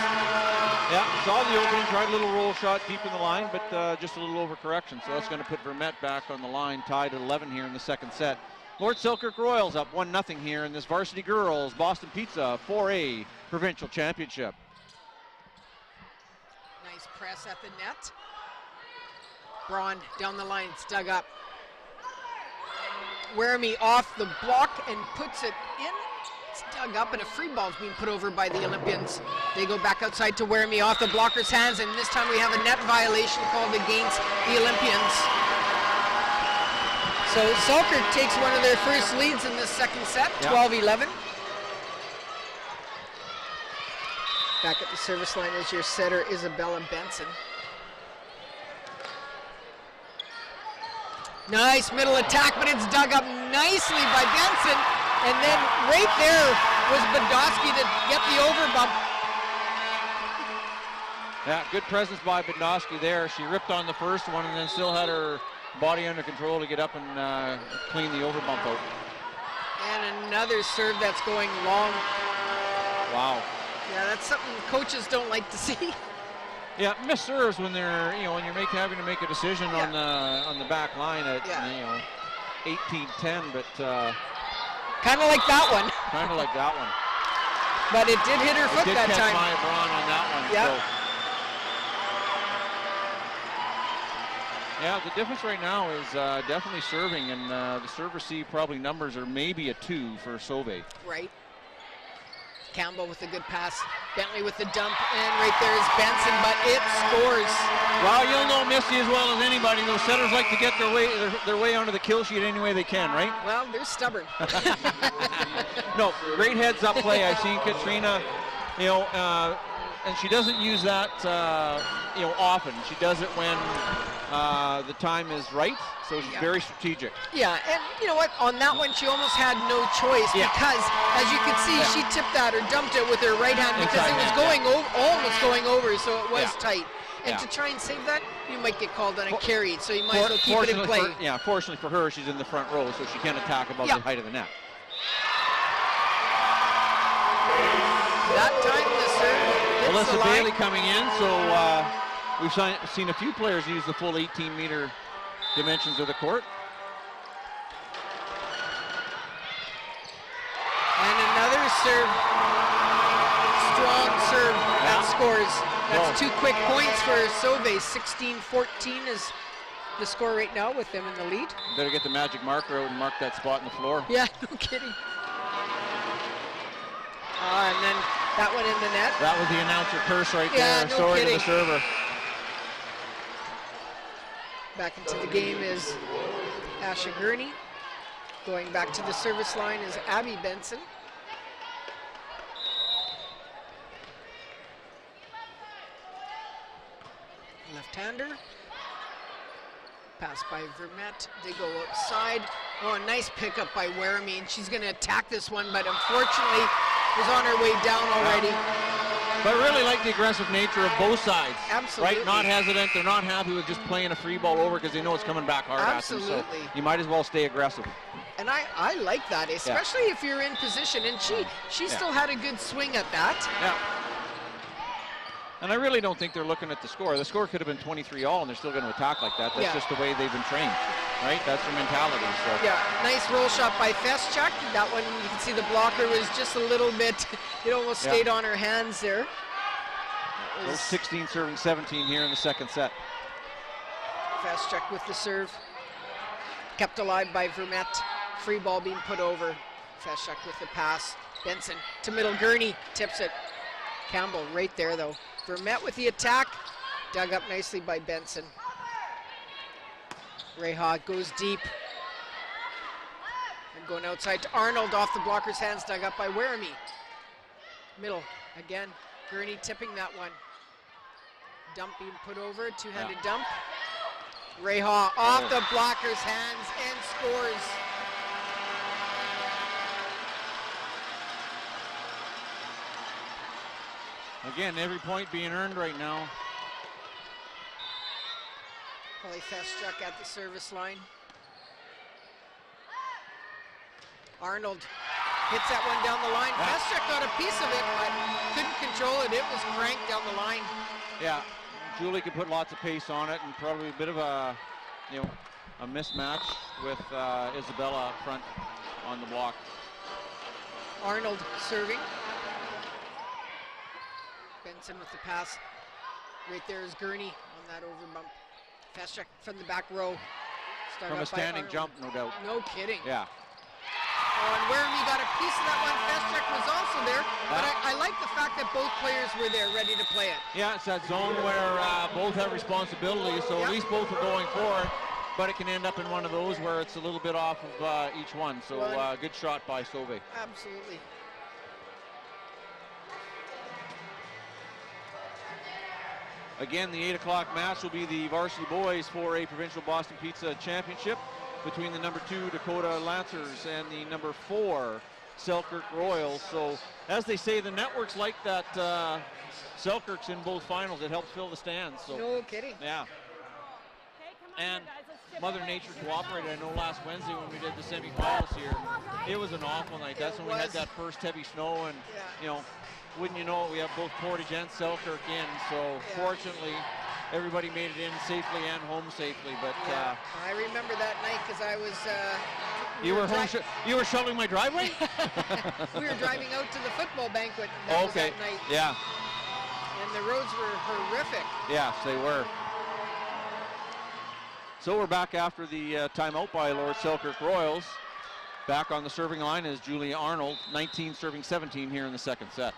Yeah, saw the opening, tried a little roll shot deep in the line, but just a little overcorrection. So that's going to put Vermette back on the line, tied at 11 here in the second set. Lord Selkirk Royals up 1-0 here in this Varsity Girls Boston Pizza 4A Provincial Championship. Nice press at the net. Braun down the line, it's dug up. Weremy off the block and puts it in. It's dug up, and a free ball's being put over by the Olympians. They go back outside to Weremy off the blocker's hands, and this time we have a net violation called against the Olympians. So Selkirk takes one of their first leads in this second set, 12-11. Back at the service line is your setter, Isabella Benson. Nice middle attack, but it's dug up nicely by Benson. And then right there was Bedosky to get the overbump. Yeah, good presence by Bedosky there. She ripped on the first one and then still had her body under control to get up and clean the overbump out. And another serve that's going long. Wow. Yeah, that's something coaches don't like to see. Yeah, missed serves when they're, when you're having to make a decision on the back line at 18-10, but kind of like that one. Kind of like that one. But it did hit her foot that time. It did catch Maya Braun on that one. Yeah. So. Yeah, the difference right now is definitely serving, and the serve-receive probably numbers are maybe a 2 for Sauvé. Right. Campbell with a good pass, Bentley with the dump, and right there is Benson, but it scores. Well, you'll know Misty as well as anybody. Those setters like to get their way onto the kill sheet any way they can, right? Well, they're stubborn. No, great heads-up play. I've seen Katrina, and she doesn't use that, often. She does it when the time is right, so she's very strategic. Yeah, and you know what? On that one, she almost had no choice because, as you can see, she tipped that or dumped it with her right hand because it was going almost going over, so it was tight. And to try and save that, you might get called on a carry, so you might as well keep it in play. Fortunately for her, she's in the front row, so she can attack above the height of the net. That time, the serve hits Alyssa the line. Bailey coming in, so we've seen a few players use the full 18-meter dimensions of the court. And another serve, strong serve that scores. That's 2 quick points for Sauvé. 16-14 is the score right now with them in the lead. Better get the magic marker out and mark that spot in the floor. Yeah, no kidding. And then that one in the net. That was the announcer curse right there. No Sorry kidding. to the server. Back into the game is Asha Gurney. Going back to the service line is Abby Benson. Left-hander. Pass by Vermette. They go outside. Oh, a nice pickup by Weremy, and she's going to attack this one, but unfortunately was on her way down already. But really like the aggressive nature of both sides. Absolutely. Right? Not hesitant. They're not happy with just playing a free ball over because they know it's coming back hard at them. So you might as well stay aggressive. And I like that, especially if you're in position. And she still had a good swing at that. Yeah. And I really don't think they're looking at the score. The score could have been 23-all, and they're still going to attack like that. That's just the way they've been trained, right? That's their mentality. So. Yeah, nice roll shot by Feschuk. That one, you can see the blocker was just a little bit, it almost stayed on her hands there. Those 16 serving 17 here in the second set. Feschuk with the serve. Kept alive by Vermette. Free ball being put over. Feschuk with the pass. Benson to middle. Gurney tips it. Campbell right there though. Vermette with the attack. Dug up nicely by Benson. Reha goes deep. And going outside to Arnold off the blocker's hands. Dug up by Weremy. Middle again. Gurney tipping that one. Dump being put over. Two-handed dump. Reha off the blocker's hands and scores. Again, every point being earned right now. Holly Feschuk at the service line. Arnold hits that one down the line. Feschuk got a piece of it, but couldn't control it. It was cranked down the line. Yeah, Julie could put lots of pace on it, and probably a bit of a, a mismatch with Isabella up front on the block. Arnold serving. Benson with the pass. Right there is Gurney on that overbump. Feschuk from the back row. From a standing jump, no doubt. No kidding. Yeah. Oh, and Weremy got a piece of that one. Feschuk was also there, but I like the fact that both players were there ready to play it. Yeah, it's that zone where both have responsibility, so at least both are going forward, but it can end up in one of those where it's a little bit off of each one. So good shot by Sauvé. Absolutely. Again, the 8 o'clock match will be the varsity boys 4A Provincial Boston Pizza Championship between the number 2 Dakota Lancers and the number 4 Selkirk Royals. So, as they say, the networks like that Selkirk's in both finals. It helps fill the stands. So, no kidding. Yeah. And Mother Nature cooperated. I know last Wednesday when we did the semifinals here, it was an awful night. That's when we had that first heavy snow, and wouldn't you know it, we have both Portage and Selkirk in. So fortunately, everybody made it in safely and home safely. But I remember that night because I was. You were shoveling my driveway. We were driving out to the football banquet. That was that night. Yeah. And the roads were horrific. Yes, they were. So we're back after the timeout by Lord Selkirk Royals. Back on the serving line is Julia Arnold, 19 serving 17 here in the second set.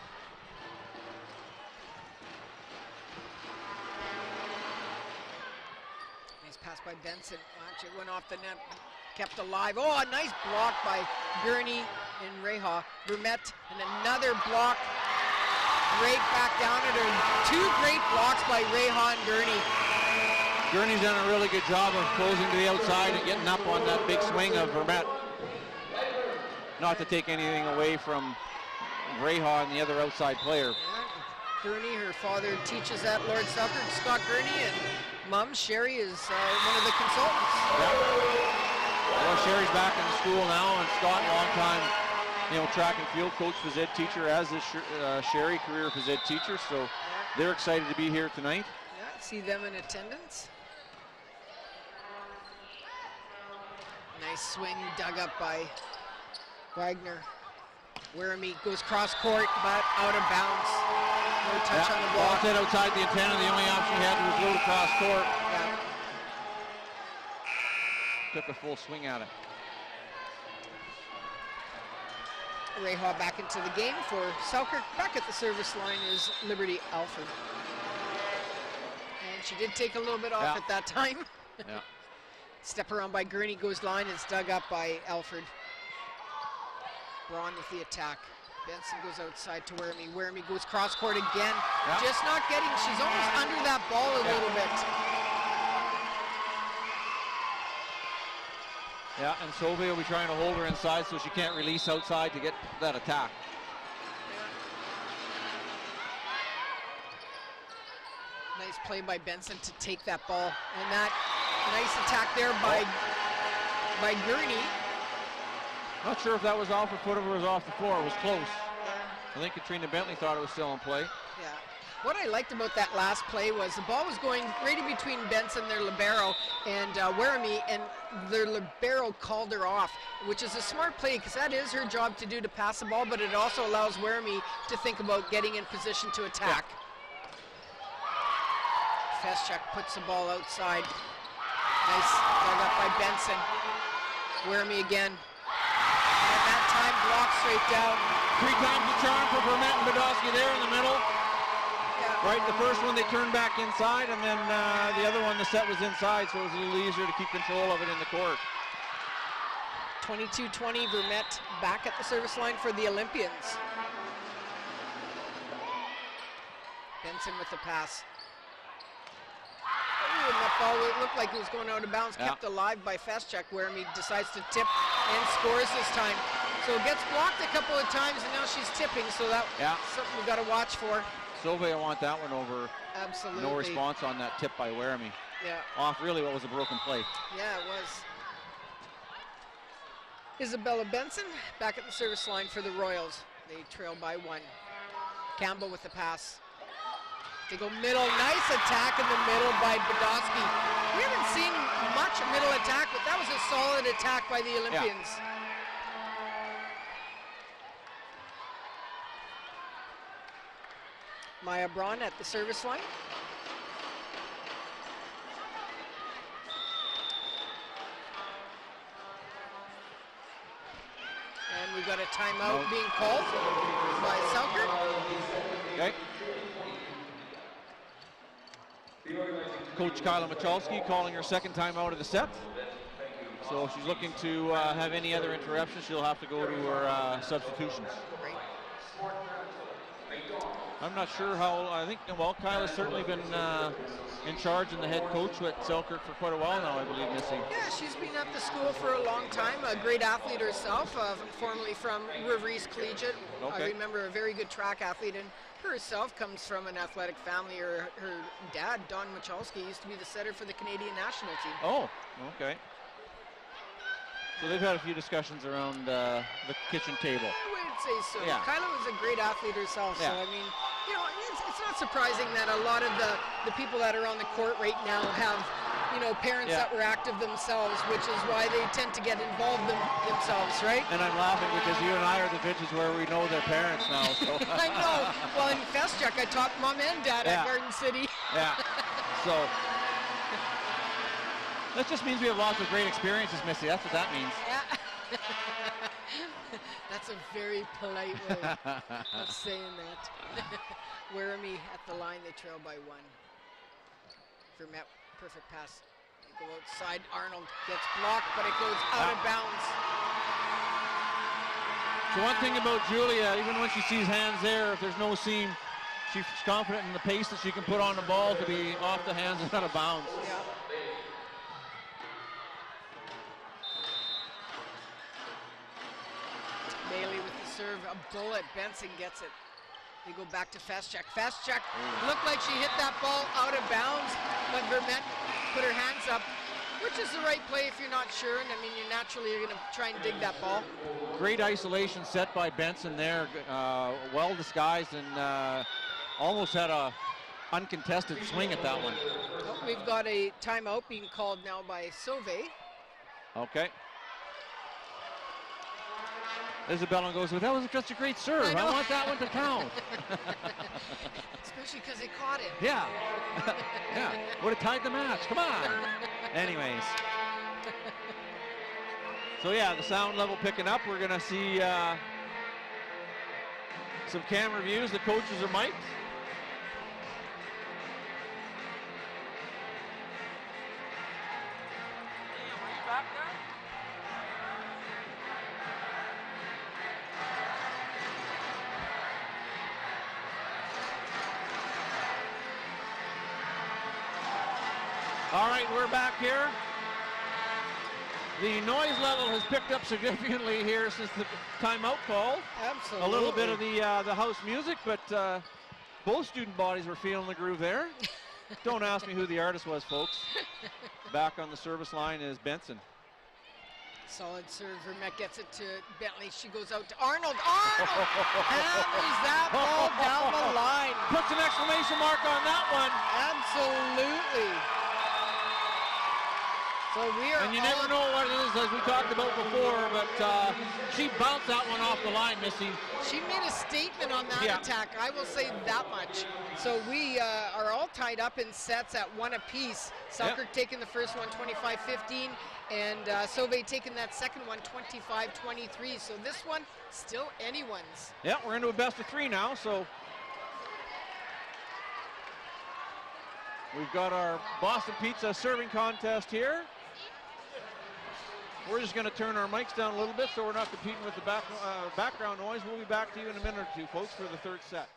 Nice pass by Benson. Watch, it went off the net, kept alive. Oh, a nice block by Gurney and Reha. Vermette, and another block right back down at her. Two great blocks by Reha and Gurney. Gurney's done a really good job of closing to the outside and getting up on that big swing of Vermette. Not to take anything away from Reha and the other outside player. Gurney, her father teaches at Lord Selkirk, Scott Gurney, and Mom, Sherry, is one of the consultants. Well, Sherry's back in school now, and Scott, long time, track and field coach, phys ed teacher, as is Sherry, career phys ed teacher. So they're excited to be here tonight. Yeah, see them in attendance. Nice swing dug up by Wagner. Weremy goes cross court, but out of bounds. No touch on the ball. Ball set outside the antenna. The only option he had was load across court. Took a full swing at it. Reha back into the game for Selkirk. Back at the service line is Liberty Alford. And she did take a little bit off at that time. Yeah. Step around by Gurney, goes line, it's dug up by Alford. Braun with the attack. Benson goes outside to Weremy. Weremy goes cross court again. Just not getting, she's almost under that ball a little bit. Yeah, and Sauvé will be trying to hold her inside so she can't release outside to get that attack. Nice play by Benson to take that ball. And that nice attack there by Gurney. Not sure if that was off her foot or was off the floor. It was close. I think Katrina Bentley thought it was still in play. Yeah. What I liked about that last play was the ball was going right in between Benson, their libero, and Werrimy, and their libero called her off, which is a smart play because that is her job to do, to pass the ball, but it also allows Werrimy to think about getting in position to attack. Feschuk puts the ball outside. Nice dug up by Benson. Werrimy again. And that time blocked straight down. 3 times the charm for Vermette and Badowski there in the middle. Yeah. Right, the first one they turned back inside, and then the other one the set was inside, so it was a little easier to keep control of it in the court. 22-20, Vermette back at the service line for the Olympians. Benson with the pass. Ooh, and that ball, it looked like it was going out of bounds, kept alive by Feschuk, where he decides to tip and scores this time. So it gets blocked a couple of times, and now she's tipping, so that's something we got to watch for. Sylvie, I want that one over. Absolutely. No response on that tip by Werrimy. Yeah. Off really what was a broken play. Yeah, it was. Isabella Benson back at the service line for the Royals. They trail by 1. Campbell with the pass. They go middle, nice attack in the middle by Badowski. We haven't seen much middle attack, but that was a solid attack by the Olympians. Maya Braun at the service line. And we've got a timeout being called by Selkirk. Okay. Coach Kyla Michalski calling her second time out of the set. So if she's looking to have any other interruptions, she'll have to go to her substitutions. I'm not sure how, I think, well, Kyla's certainly been in charge and the head coach with Selkirk for quite a while now, I believe, Missy. Yeah, she's been at the school for a long time, a great athlete herself, formerly from River East Collegiate. Okay. I remember a very good track athlete, and herself comes from an athletic family. Her dad, Don Michalski, used to be the setter for the Canadian national team. Oh, okay. So they've had a few discussions around the kitchen table. I would say so. Yeah. Kyla was a great athlete herself, so I mean, you know, it's not surprising that a lot of the people that are on the court right now have, you know, parents that were active themselves, which is why they tend to get involved themselves, right? And I'm laughing because you and I are the bitches where we know their parents now. So. I know. Well, in Feschuk, I taught mom and dad at Garden City. Yeah. So that just means we have lots of great experiences, Missy. That's what that means. Yeah. That's a very polite way of saying that. Werrimy at the line, they trail by 1. Vermette, perfect pass. They go outside. Arnold gets blocked, but it goes out of bounds. So one thing about Julia, even when she sees hands there, if there's no seam, she's confident in the pace that she can put on the ball to be off the hands and out of bounds. Yeah. Bailey with the serve, a bullet. Benson gets it. They go back to Feschuk. Feschuk looked like she hit that ball out of bounds, but Vermette put her hands up, which is the right play if you're not sure. And I mean, you're naturally going to try and dig that ball. Great isolation set by Benson there, well disguised, and almost had a uncontested swing at that one. Oh, we've got a timeout being called now by Sauvé. Okay. Isabella goes, well, that was just a great serve. I want that one to count. Especially because they caught it. Yeah. Yeah. Would have tied the match. Come on. Anyways. So, yeah, the sound level picking up. We're going to see some camera views. The coaches are mic'd. All right, we're back here. The noise level has picked up significantly here since the timeout call. Absolutely. A little bit of the house music, but both student bodies were feeling the groove there. Don't ask me who the artist was, folks. Back on the service line is Benson. Solid serve. Vermette gets it to Bentley. She goes out to Arnold. Arnold hammers that ball down the line. Puts an exclamation mark on that one. Absolutely. So we are. And you never know what it is, as we talked about before, but she bounced that one off the line, Missy. She made a statement on that attack. I will say that much. So we are all tied up in sets at 1 apiece. Selkirk taking the first one 25-15, and Sauvé taking that second one 25-23. So this one still anyone's. Yeah, we're into a best of 3 now. So we've got our Boston Pizza serving contest here. We're just going to turn our mics down a little bit so we're not competing with the background noise. We'll be back to you in a minute or two, folks, for the third set.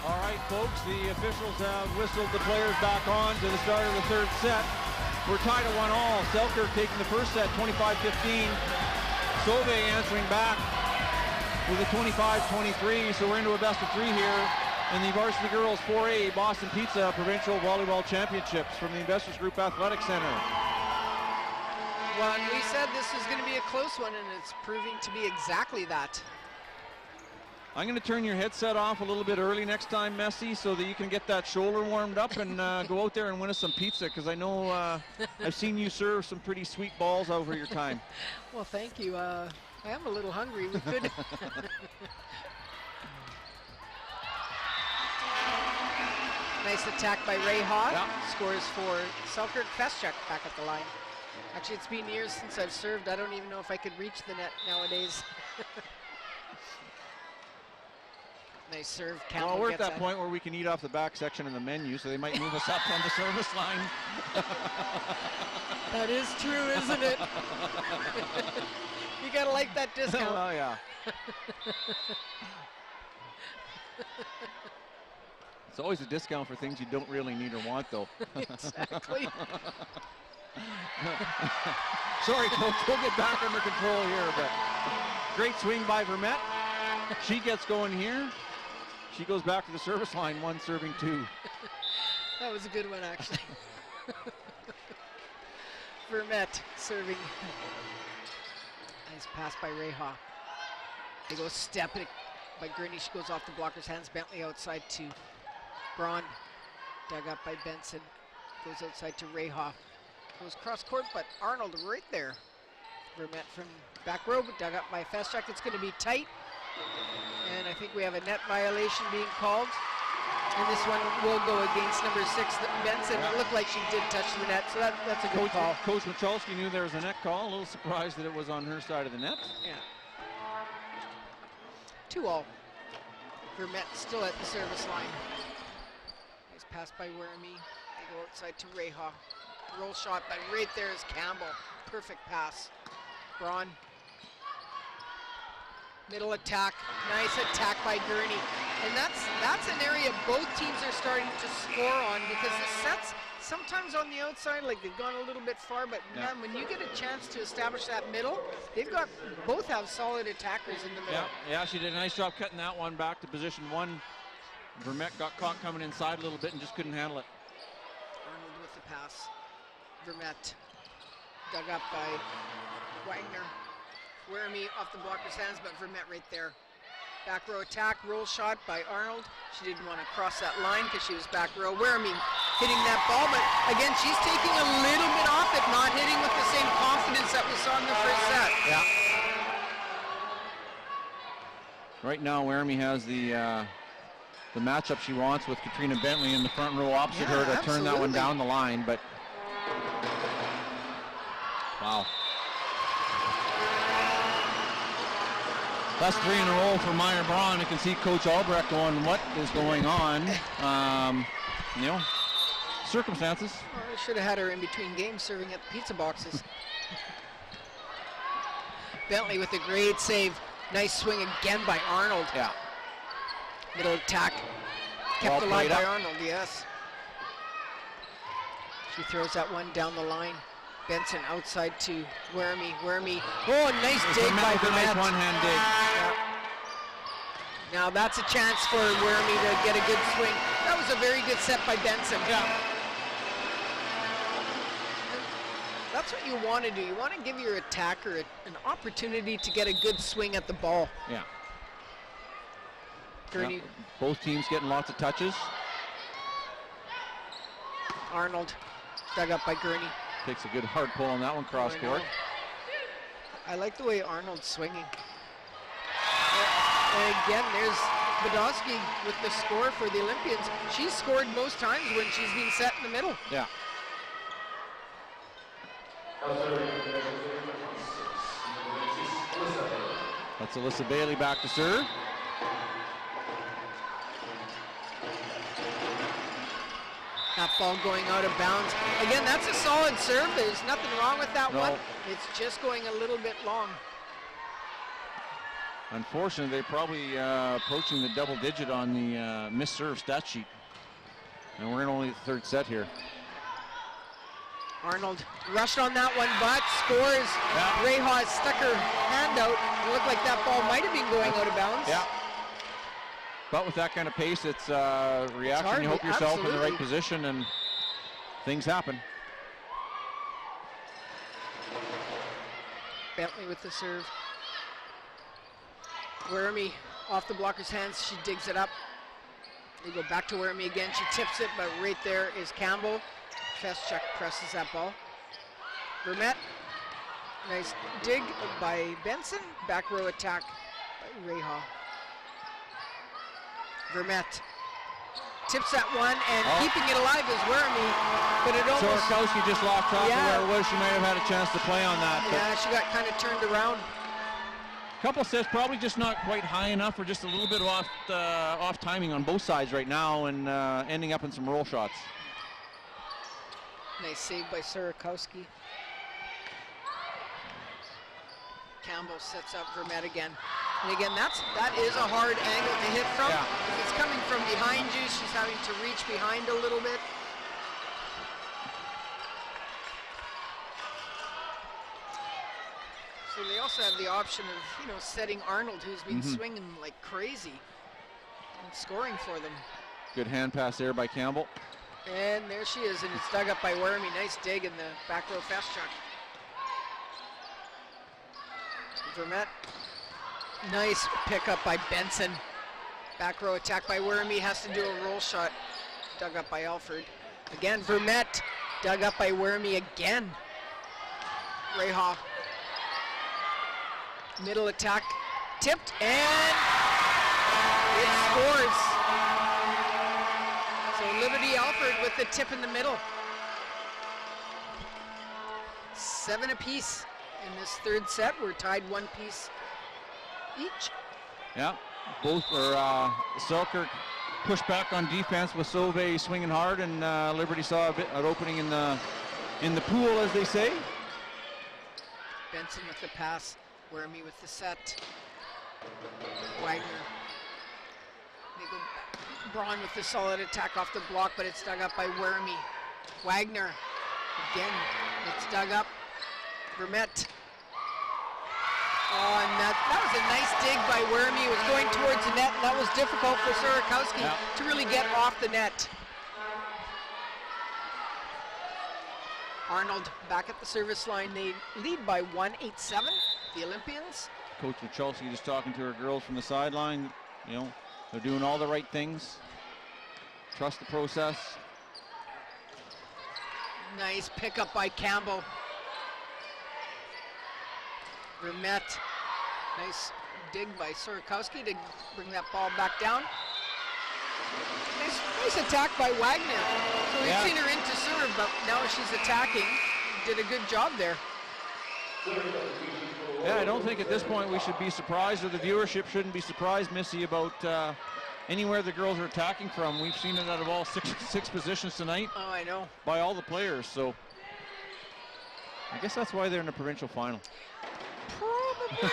All right, folks, the officials have whistled the players back on to the start of the third set. We're tied at 1-all. Selkirk taking the first set, 25-15. Sauvé answering back with a 25-23, so we're into a best of 3 here in the Varsity Girls 4A Boston Pizza Provincial Volleyball Championships from the Investors Group Athletic Center. Well, and we said this was going to be a close one, and it's proving to be exactly that. I'm going to turn your headset off a little bit early next time, Messi, so that you can get that shoulder warmed up and go out there and win us some pizza, because I know I've seen you serve some pretty sweet balls over your time. Well, thank you. I am a little hungry. We could. Nice attack by Ray Hogg. Yeah. Scores for Selkirk. Feschuk back at the line. Actually, it's been years since I've served. I don't even know if I could reach the net nowadays. Nice serve. Campbell well, we're at that point where we can eat off the back section of the menu, so they might move us up on the service line. That is true, isn't it? You gotta like that discount. Oh, yeah. It's always a discount for things you don't really need or want, though. Exactly. Sorry, folks, we'll get back under control here, but great swing by Vermette. She gets going here. She goes back to the service line, 1 serving 2. That was a good one, actually. Vermette serving. Nice pass by Reha. They go step it by Gurney. She goes off the blocker's hands. Bentley outside to Braun. Dug up by Benson. Goes outside to Reha. Goes cross court, but Arnold right there. Vermette from back row, but dug up by Feschuk. It's going to be tight. And I think we have a net violation being called. And this one will go against number 6, Benson. It looked like she did touch the net, so that's a good call. Coach Michalski knew there was a net call. A little surprised that it was on her side of the net. Yeah. 2-all. Vermette still at the service line. Nice pass by Werrimy. They go outside to Reha. Roll shot, but right there is Campbell. Perfect pass. Braun. Middle attack. Nice attack by Gurney. And that's an area both teams are starting to score on, because the sets sometimes on the outside, like they've gone a little bit far, but man, when you get a chance to establish that middle, both have solid attackers in the middle. Yeah, she did a nice job cutting that one back to position 1. Vermette got caught coming inside a little bit and just couldn't handle it. Arnold with the pass. Vermette dug up by Wagner. Werrimy off the blocker's hands, but Vermette right there. Back row attack, roll shot by Arnold. She didn't want to cross that line because she was back row. Werrimy hitting that ball, but again, she's taking a little bit off it, not hitting with the same confidence that we saw in the first set. Yeah. Right now, Werrimy has the matchup she wants with Katrina Bentley in the front row opposite her to turn that one down the line, but wow. That's 3 in a row for Meyer Braun. You can see Coach Albrecht going, what is going on? You know, circumstances. Well, I should have had her in between games serving at the pizza boxes. Bentley with a great save. Nice swing again by Arnold. Yeah. Middle attack. Kept alive by Arnold, yes. She throws that one down the line. Benson outside to Werrimy. Werrimy. Oh, nice dig by Vermette. Nice one-hand dig. Yeah. Now that's a chance for Werrimy to get a good swing. That was a very good set by Benson. Yeah. That's what you want to do. You want to give your attacker an opportunity to get a good swing at the ball. Yeah. Gurney. Yeah. Both teams getting lots of touches. Arnold dug up by Gurney. Takes a good hard pull on that one cross court. I like the way Arnold's swinging. And again, there's Badowski with the score for the Olympians. She's scored most times when she's been set in the middle. Yeah. That's Alyssa Bailey back to serve. That ball going out of bounds. Again, that's a solid serve. There's nothing wrong with that one. It's just going a little bit long. Unfortunately, they're probably approaching the double digit on the missed serve stat sheet. And we're in only the 3rd set here. Arnold rushed on that one, but scores. Yeah. Reha stuck her hand out. It looked like that ball might have been going out of bounds. Yeah. But with that kind of pace, it's reaction. You hope yourself in the right position, and things happen. Bentley with the serve. Werrimy off the blocker's hands. She digs it up. They go back to Werrimy again. She tips it, but right there is Campbell. Feschuk presses that ball. Vermette. Nice dig by Benson. Back row attack by Reha. Vermette tips that one, and keeping it alive is Werrimy, but it almost... Sorakowski just lost track of where it was. She might have had a chance to play on that. Yeah, she got kind of turned around. Couple sets, probably just not quite high enough, or just a little bit off timing on both sides right now, and ending up in some roll shots. Nice save by Sorakowski. Campbell sets up Vermette again. And again, that is a hard angle to hit from. Yeah. If it's coming from behind you, she's having to reach behind a little bit. So they also have the option of, you know, setting Arnold, who's been swinging like crazy, and scoring for them. Good hand pass there by Campbell. And there she is, and it's dug up by Werrimy. Nice dig in the back row Feschuk. Vermette. Nice pickup by Benson. Back row attack by Werrimy, has to do a roll shot. Dug up by Alford. Again, Vermette. Dug up by Werrimy again. Reha. Middle attack. Tipped, and it scores. So Liberty Alford with the tip in the middle. 7 apiece in this 3rd set. We're tied 1 piece each. Yeah, Both are Selkirk pushed back on defense with Sauvé swinging hard, and Liberty saw an opening in the pool, as they say. Benson with the pass, Wermy with the set. Wagner. They go Braun with the solid attack off the block, but it's dug up by Wermy. Wagner, again, it's dug up. Vermette. Oh, and that was a nice dig by Wermy. It was going towards the net, and that was difficult for Surakowski to really get off the net. Arnold back at the service line. They lead by 1-8-7, the Olympians. Coach Michalski just talking to her girls from the sideline. You know, they're doing all the right things. Trust the process. Nice pickup by Campbell. Vermette. Nice dig by Surakowski to bring that ball back down. Nice attack by Wagner. So we've seen her into serve, but now she's attacking. Did a good job there. Yeah, I don't think at this point we should be surprised, or the viewership shouldn't be surprised, Missy, about anywhere the girls are attacking from. We've seen it out of all six positions tonight. Oh, I know. By all the players, so I guess that's why they're in the provincial final. Probably.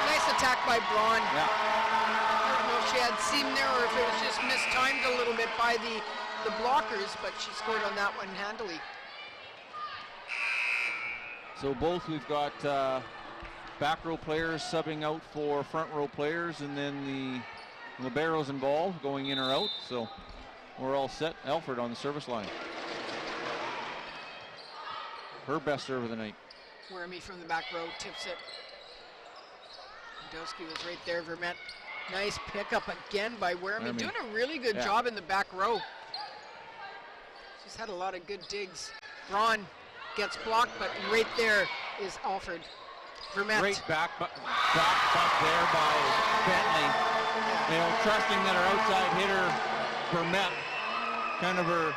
Nice attack by Braun. Yeah. I don't know if she had seam there or if it was just mistimed a little bit by the blockers, but she scored on that one handily. So both, we've got back row players subbing out for front row players, and then the liberos involved going in or out. So we're all set. Alfred on the service line. Her best serve of the night. Wermy from the back row tips it. Dowski was right there. Vermette. Nice pickup again by Wermy. Doing a really good job in the back row. She's had a lot of good digs. Braun gets blocked, but right there is Alfred. Vermette. Great back bump there by Bentley. You know, trusting that her outside hitter, Vermette, kind of her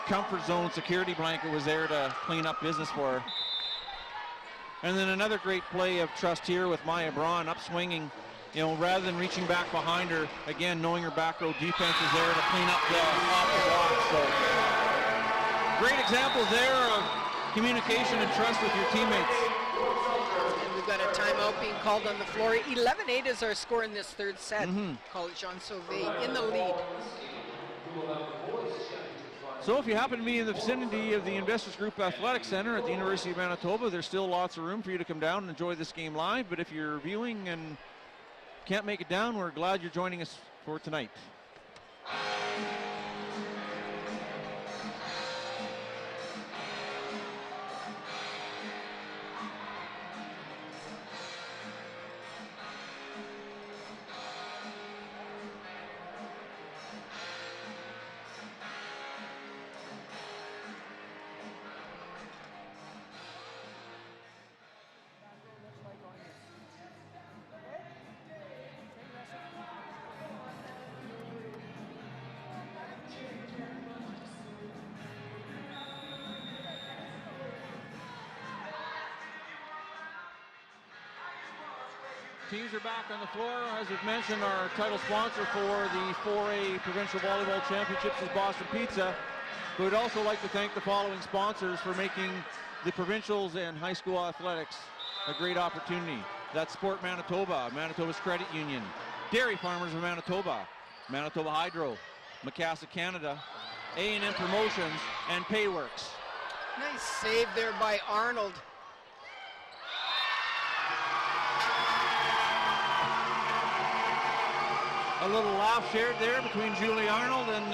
comfort zone security blanket, was there to clean up business for her. And then another great play of trust here with Maya Braun upswinging, you know, rather than reaching back behind her, again, knowing her back row defense is there to clean up off the block. So great examples there of communication and trust with your teammates. And we've got a timeout being called on the floor. 11-8 is our score in this third set. College Jean Sauvé in the lead. So if you happen to be in the vicinity of the Investors Group Athletic Center at the University of Manitoba, there's still lots of room for you to come down and enjoy this game live. But if you're viewing and can't make it down, we're glad you're joining us for tonight. Teams are back on the floor. As we've mentioned, our title sponsor for the 4A Provincial Volleyball Championships is Boston Pizza. We would also like to thank the following sponsors for making the provincials and high school athletics a great opportunity. That's Sport Manitoba, Manitoba's Credit Union, Dairy Farmers of Manitoba, Manitoba Hydro, Macassa Canada, A&M Promotions, and Payworks. Nice save there by Arnold. A little laugh shared there between Julie Arnold and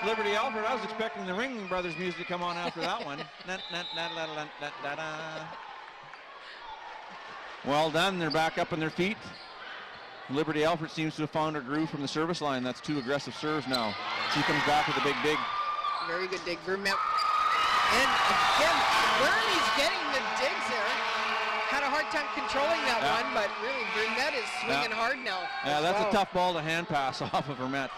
Liberty Alfred. I was expecting the Ringling Brothers music to come on after that one. Well done. They're back up on their feet. Liberty Alfred seems to have found her groove from the service line. That's two aggressive serves now. She comes back with a big dig. Very good dig. Vermette. And again, Wermy's getting the digs there. Had a hard time controlling that one, but really Vermette is swinging hard now. Yeah, that's a tough ball to hand pass off of Vermette.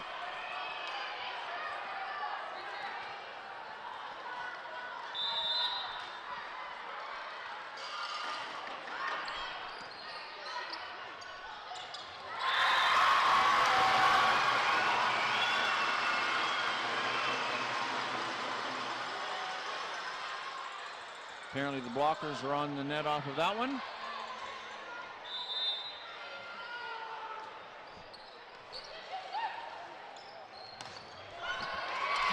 Apparently the blockers are on the net off of that one.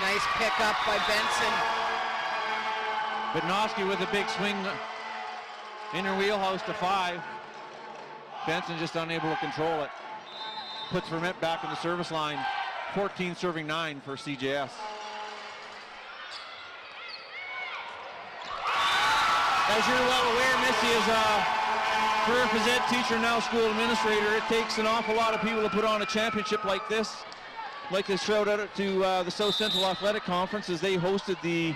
Nice pickup by Benson. Bednowski with a big swing in her wheelhouse to 5. Benson just unable to control it. Puts Vermette back in the service line. 14 serving 9 for CJS. As you're well aware, Missy is a career phys ed teacher, now school administrator. It takes an awful lot of people to put on a championship like this. I'd like to shout out to the South Central Athletic Conference as they hosted the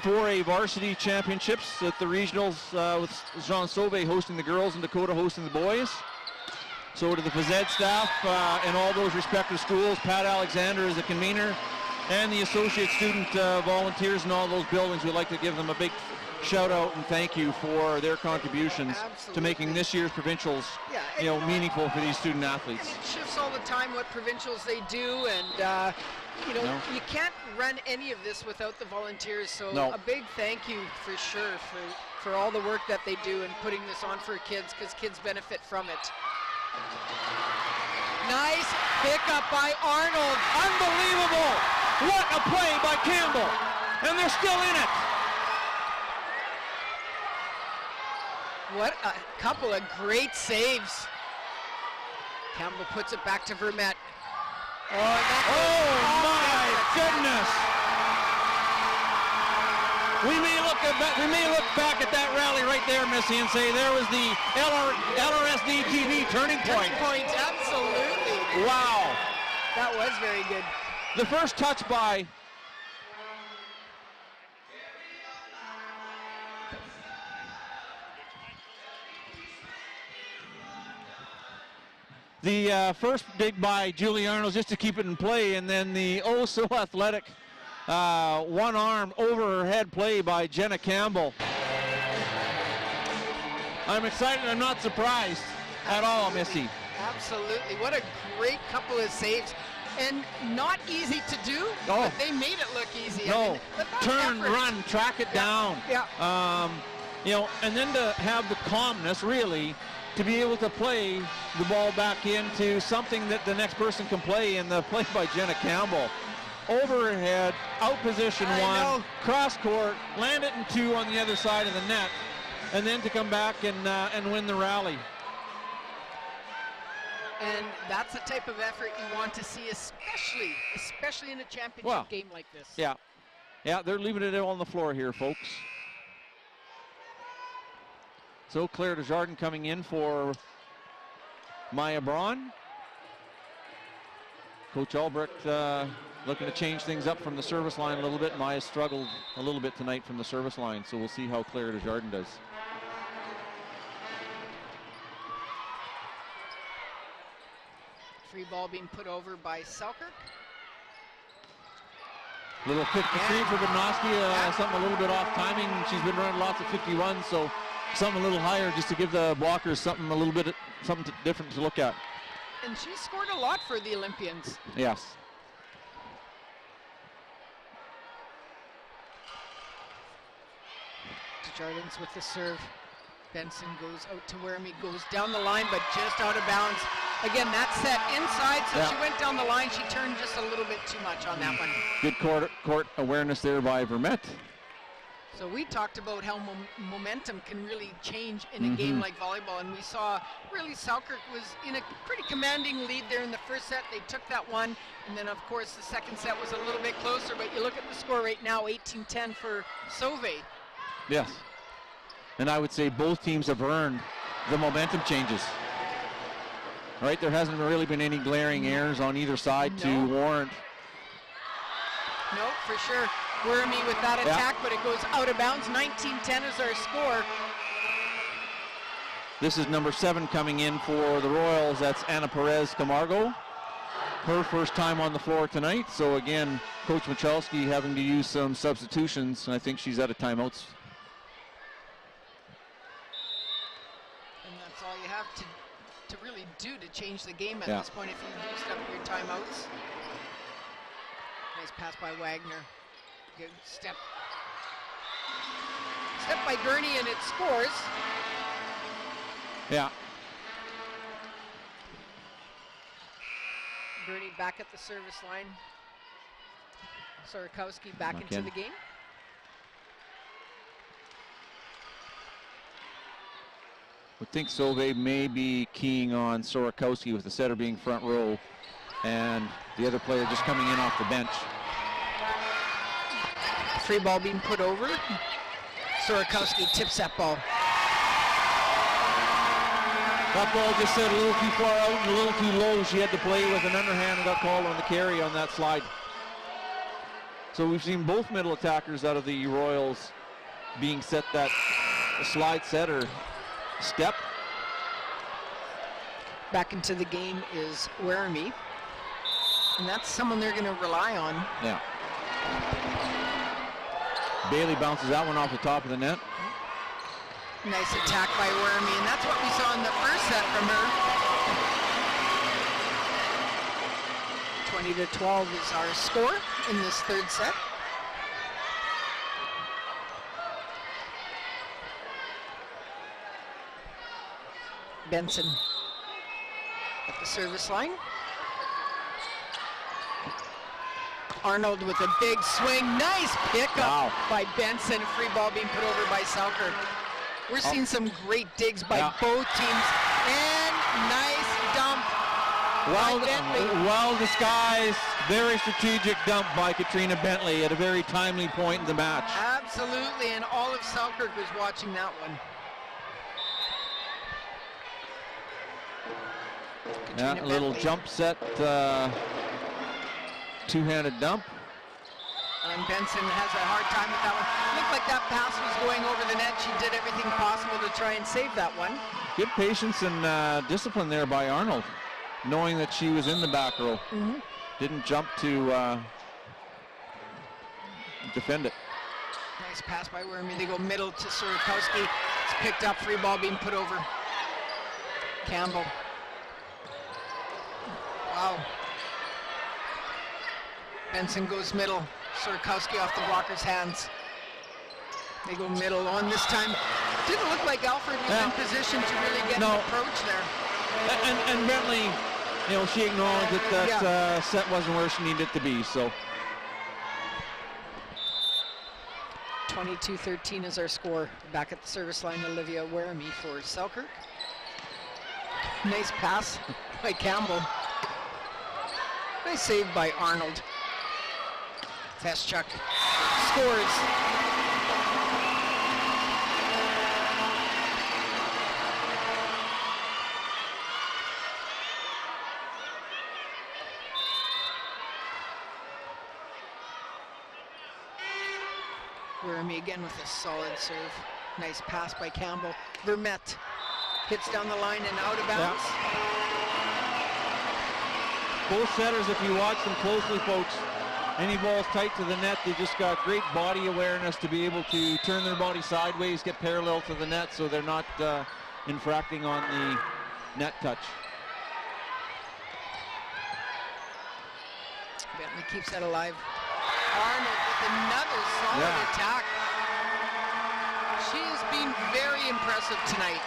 4A varsity championships at the regionals with Jean Sauvé hosting the girls and Dakota hosting the boys. So to the phys ed staff and all those respective schools, Pat Alexander is the convener, and the associate student volunteers in all those buildings. We'd like to give them a big shout out and thank you for their contributions to making this year's provincials meaningful for these student athletes. And it shifts all the time what provincials they do, and you can't run any of this without the volunteers, so a big thank you for sure for all the work that they do and putting this on for kids, because kids benefit from it. Nice pickup by Arnold. Unbelievable! What a play by Campbell! And they're still in it. What a couple of great saves. Campbell puts it back to Vermette. Oh my goodness! We may look back at that rally right there, Missy, and say there was the LRSD TV turning point. Absolutely. Wow. That was very good. The first touch by first dig by Julie Arnold just to keep it in play, and then the oh so athletic one arm over her head play by Jenna Campbell. I'm excited, I'm not surprised at all, Missy. Absolutely, what a great couple of saves. And not easy to do, but they made it look easy. No, turn, run, track it down. And then to have the calmness, really, to be able to play the ball back into something that the next person can play, and the play by Jenna Campbell. Over her head, out position 1, cross court, land it in 2 on the other side of the net, and then to come back and win the rally. And that's the type of effort you want to see, especially in a championship game like this. Yeah, they're leaving it all on the floor here, folks. So Claire Desjardins coming in for Maya Braun. Coach Albrecht looking to change things up from the service line a little bit. Maya struggled a little bit tonight from the service line, so we'll see how Claire Desjardins does. Free ball being put over by Selkirk. Little 53 for Bednowski, something a little bit off timing. She's been running lots of 51, so something a little higher just to give the blockers something different to look at. And she scored a lot for the Olympians. Yes. Desjardins with the serve. Benson goes out to Weremy, goes down the line, but just out of bounds. Again, that's set inside, so she went down the line. She turned just a little bit too much on that one. Good court awareness there by Vermette. So we talked about how momentum can really change in a game like volleyball, and we saw really Selkirk was in a pretty commanding lead there in the first set. They took that one, and then of course the second set was a little bit closer, but you look at the score right now, 18-10 for Sauvé. Yes, and I would say both teams have earned the momentum changes. Right, there hasn't really been any glaring errors on either side to warrant. No, for sure. Weremy with that attack, but it goes out of bounds. 19-10 is our score. This is number 7 coming in for the Royals. That's Anna Perez Camargo. Her first time on the floor tonight. So again, Coach Michalski having to use some substitutions, and I think she's out of timeouts. And that's all you have to really do to change the game at this point if you've used up your timeouts. Nice pass by Wagner. Good step by Gurney, and it scores. Yeah. Gurney back at the service line. Sorakowski back into the game. Would think so. They may be keying on Sorakowski with the setter being front row and the other player just coming in off the bench. Free ball being put over. Sorakowski tips that ball. That ball just set a little too far out and a little too low. She had to play with an underhand and got called on the carry on that slide. So we've seen both middle attackers out of the Royals being set that slide setter step. Back into the game is Werrimy. And that's someone they're going to rely on. Yeah. Bailey bounces that one off the top of the net. Nice attack by Werrimy, and that's what we saw in the first set from her. 20-12 is our score in this third set. Benson at the service line. Arnold with a big swing. Nice pickup by Benson. A free ball being put over by Selkirk. We're seeing some great digs by both teams. And nice dump by Bentley. Well disguised, very strategic dump by Katrina Bentley at a very timely point in the match. Absolutely, and all of Selkirk was watching that one. Yeah, a little jump set, two-handed dump. And Benson has a hard time with that one. Looked like that pass was going over the net. She did everything possible to try and save that one. Good patience and discipline there by Arnold, knowing that she was in the back row. Didn't jump to defend it. Nice pass by Werrimy. They go middle to Sorakowski. It's picked up, free ball being put over. Campbell. Wow. Benson goes middle. Sorakowski off the blocker's hands. They go middle on this time. Didn't look like Alfred was in position to really get an approach there. And Bentley, you know, she acknowledged that that set wasn't where she needed it to be, so. 22-13 is our score. Back at the service line, Olivia Werrimy for Selkirk. Nice pass by Campbell. Nice save by Arnold. Feschuk scores. Werrimy again with a solid serve. Nice pass by Campbell. Vermette hits down the line and out of bounds. Both setters, if you watch them closely, folks, any balls tight to the net, they just got great body awareness to be able to turn their body sideways, get parallel to the net so they're not infracting on the net touch. Bentley keeps that alive. Arnold with another solid attack. She has been very impressive tonight.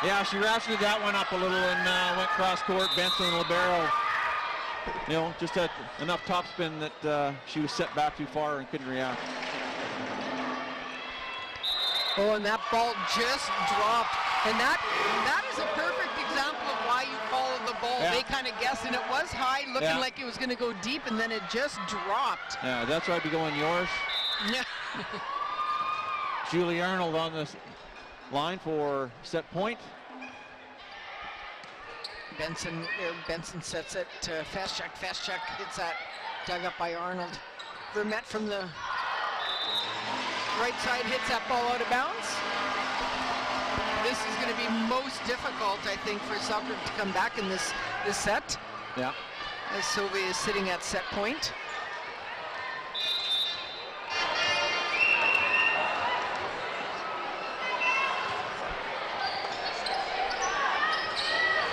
Yeah, she ratcheted that one up a little and went cross court. Benson and libero, you know, just had enough topspin that she was set back too far and couldn't react. Oh, and that ball just dropped. And that is a perfect example of why you follow the ball. They kind of guessed, and it was high, looking like it was going to go deep, and then it just dropped. Yeah, that's why I'd be going yours. Julie Arnold on the line for set point. Benson sets it to Feschuk. Feschuk hits that, dug up by Arnold. Vermette from the right side hits that ball out of bounds. This is going to be most difficult, I think, for Selkirk to come back in this set. Yeah. As Sylvia is sitting at set point.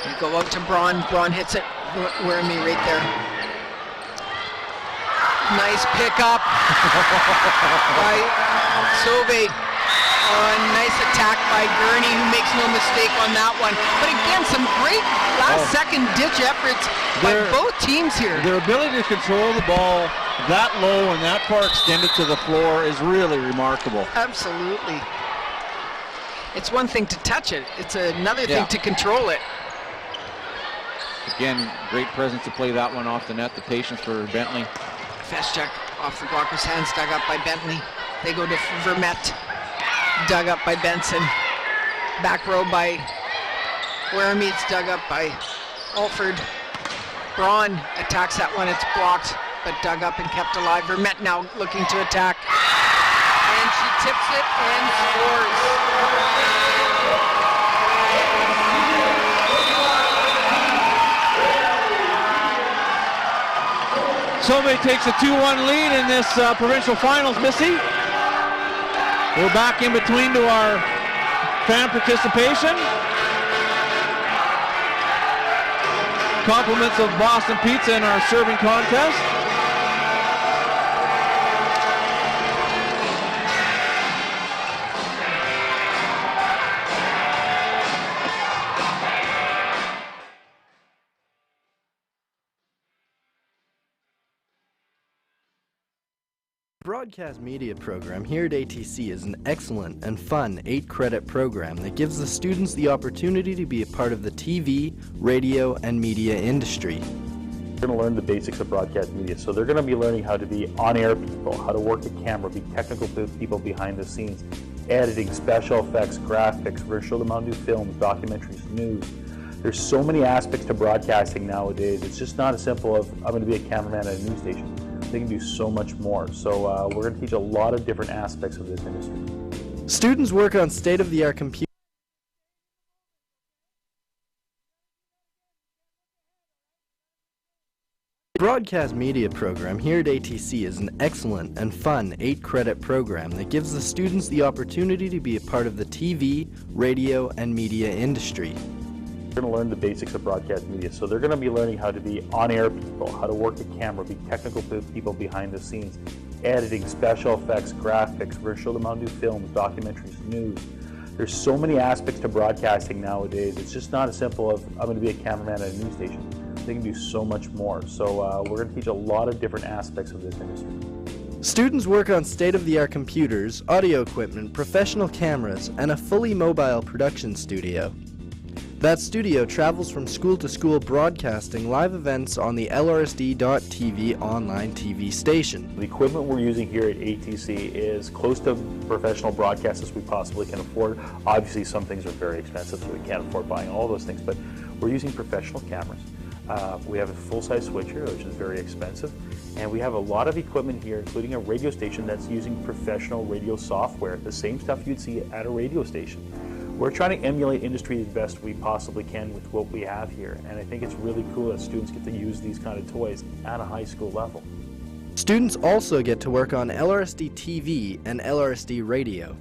We go out to Braun. Braun hits it. Werrimy right there. Nice pickup by Sauvé. Nice attack by Gurney, who makes no mistake on that one. But again, some great last-second ditch efforts by both teams here. Their ability to control the ball that low and that far extended to the floor is really remarkable. Absolutely. It's one thing to touch it. It's another thing to control it. Again, great presence to play that one off the net. The patience for Bentley. Feschuk off the blocker's hands, dug up by Bentley. They go to Vermette. Dug up by Benson. Back row by Wermeets, dug up by Alford. Braun attacks that one, it's blocked, but dug up and kept alive. Vermette now looking to attack. And she tips it and scores. Sauvé takes a 2-1 lead in this provincial finals, Missy. We're back in between to our fan participation. Compliments of Boston Pizza in our serving contest. The broadcast media program here at ATC is an excellent and fun 8-credit program that gives the students the opportunity to be a part of the TV, radio, and media industry. They're going to learn the basics of broadcast media, so they're going to be learning how to be on-air people, how to work a camera, be technical people behind the scenes, editing, special effects, graphics. We're going to show them how to do films, documentaries, news. There's so many aspects to broadcasting nowadays. It's just not as simple as I'm going to be a cameraman at a news station. They can do so much more. So we're going to teach a lot of different aspects of this industry. Students work on state-of-the-art computers. The broadcast media program here at ATC is an excellent and fun 8-credit program that gives the students the opportunity to be a part of the TV, radio, and media industry. They're going to learn the basics of broadcast media, so they're going to be learning how to be on-air people, how to work a camera, be technical people behind the scenes, editing, special effects, graphics. We're going to show them how to do films, documentaries, news. There's so many aspects to broadcasting nowadays. It's just not as simple as I'm going to be a cameraman at a news station. They can do so much more. So we're going to teach a lot of different aspects of this industry. Students work on state-of-the-art computers, audio equipment, professional cameras, and a fully mobile production studio. That studio travels from school to school broadcasting live events on the LRSD.TV online TV station. The equipment we're using here at ATC is close to professional broadcast as we possibly can afford. Obviously some things are very expensive, so we can't afford buying all those things, but we're using professional cameras. We have a full-size switcher, which is very expensive, and we have a lot of equipment here, including a radio station that's using professional radio software, the same stuff you'd see at a radio station. We're trying to emulate industry as best we possibly can with what we have here, and I think it's really cool that students get to use these kind of toys at a high school level. Students also get to work on LRSD TV and LRSD radio.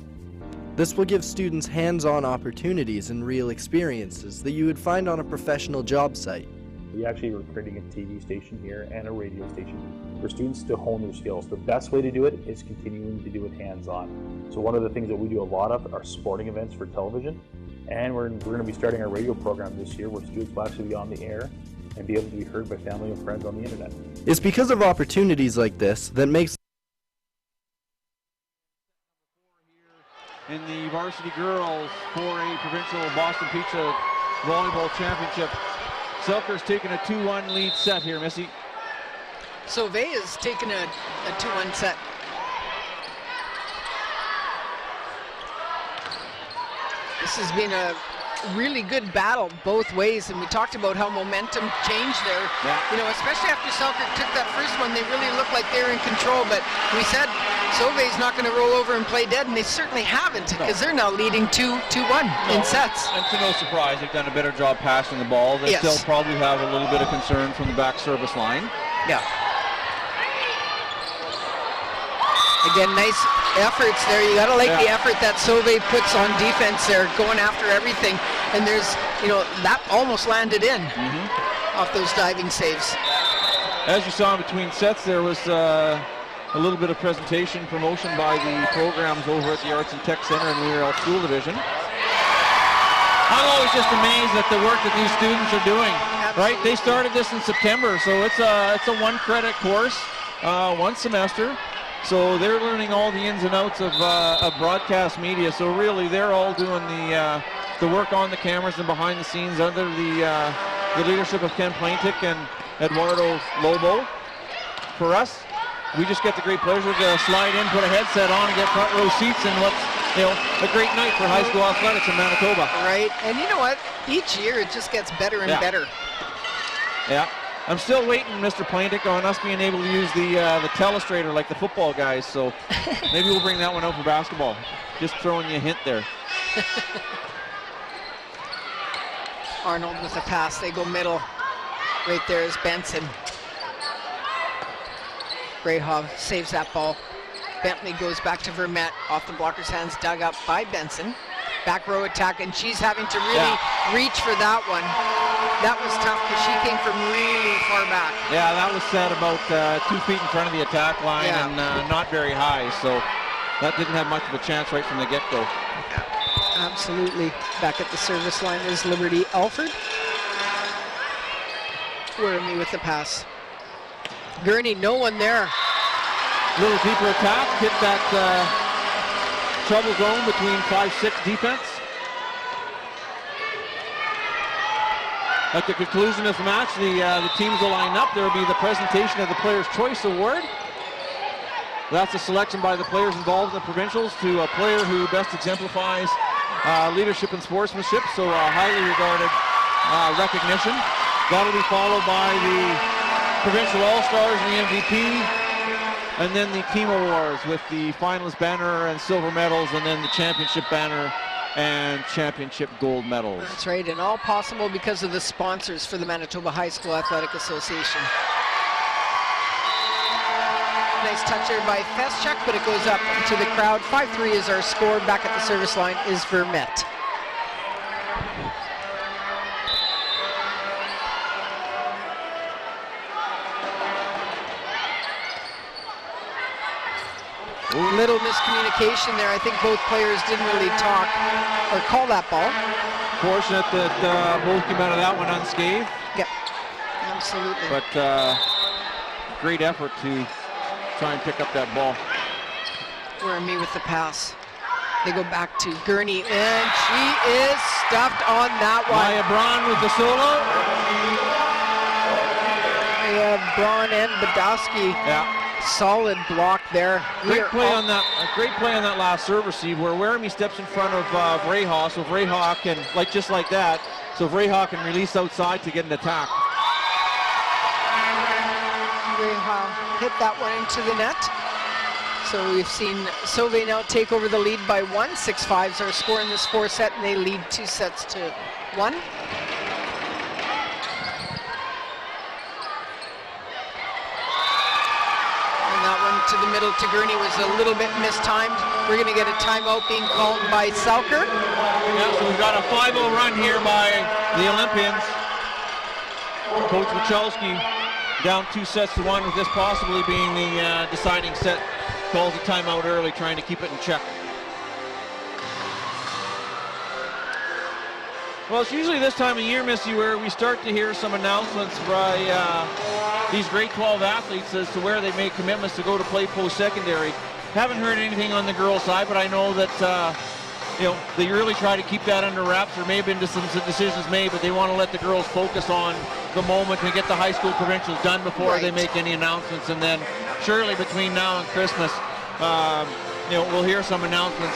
This will give students hands-on opportunities and real experiences that you would find on a professional job site. We actually are creating a TV station here and a radio station for students to hone their skills. The best way to do it is continuing to do it hands-on. So one of the things that we do a lot of are sporting events for television, and we're going to be starting our radio program this year where students will actually be on the air and be able to be heard by family and friends on the internet. It's because of opportunities like this that makes in the Varsity Girls 4A Provincial Boston Pizza Volleyball Championship. Selker's taking a 2-1 lead set here, Missy. Sauvé has taken a 2-1 set. This has been a really good battle both ways, and we talked about how momentum changed there. Yeah. You know, especially after Selkirk took that first one, they really looked like they were in control, but we said Sauvé's not going to roll over and play dead, and they certainly haven't, because they're now leading 2-1 in sets. And to no surprise, they've done a better job passing the ball. They still probably have a little bit of concern from the back service line. Yeah. Again, nice efforts there. You got to like the effort that Sauvé puts on defense there, going after everything. And there's, you know, that almost landed in off those diving saves. As you saw in between sets, there was a little bit of presentation promotion by the programs over at the Arts and Tech Center in the Riel School Division. I'm always just amazed at the work that these students are doing. Right? They started this in September, so it's a 1-credit course, 1 semester. So they're learning all the ins and outs of broadcast media. So really, they're all doing the work on the cameras and behind the scenes under the leadership of Ken Plaintick and Eduardo Lobo. For us, we just get the great pleasure to slide in, put a headset on, and get front row seats in what's a great night for high school athletics in Manitoba. Right, and you know what? Each year it just gets better and better. Yeah, I'm still waiting, Mr. Plaintick, on us being able to use the telestrator like the football guys. So maybe we'll bring that one out for basketball. Just throwing you a hint there. Arnold with a pass. They go middle. Right there is Benson. Greyhoff saves that ball. Bentley goes back to Vermette. Off the blocker's hands, dug up by Benson. Back row attack, and she's having to really reach for that one. That was tough because she came from really far back. Yeah, that was set about 2 feet in front of the attack line and not very high, so that didn't have much of a chance right from the get-go. Absolutely. Back at the service line is Liberty Alford. Wormy with the pass. Gurney, no one there. Little deeper attack, hit that trouble zone between 5-6 defense. At the conclusion of the match, the teams will line up. There will be the presentation of the Players' Choice Award. That's a selection by the players involved in the provincials to a player who best exemplifies leadership and sportsmanship, so a highly regarded recognition. That'll be followed by the provincial all-stars and the MVP. And then the team awards with the finalist banner and silver medals, and then the championship banner and championship gold medals. That's right, and all possible because of the sponsors for the Manitoba High School Athletic Association. Nice touch there by Feschuk, but it goes up to the crowd. 5-3 is our score. Back at the service line is Vermette. Little miscommunication there. I think both players didn't really talk or call that ball. Fortunate that both came out of that one unscathed. Yep, absolutely. But great effort to try and pick up that ball. Wormy with the pass. They go back to Gurney, and she is stuffed on that one. Maya Braun with the solo. We have Braun and Badowski. Yeah. Solid block there. Great play on that. Great play on that last serve receive where Weremy steps in front of Vreha, so Vreha can just like that. So Vreha can release outside to get an attack. Vreha hit that one into the net. So we've seen Sauvé now take over the lead by 1. 6-5 is our score in this 4-set, and they lead 2 sets to 1. To the middle to Gurney was a little bit mistimed. We're going to get a timeout being called by Selker. Yeah, so we've got a 5-0 run here by the Olympians. Coach Wachowski down 2 sets to 1, with this possibly being the deciding set. Calls a timeout early, trying to keep it in check. Well, it's usually this time of year, Missy, where we start to hear some announcements by these grade 12 athletes as to where they make commitments to go to play post-secondary. Haven't heard anything on the girls' side, but I know that they really try to keep that under wraps. There may have been some decisions made, but they want to let the girls focus on the moment and get the high school provincials done before they make any announcements. And then surely between now and Christmas, we'll hear some announcements,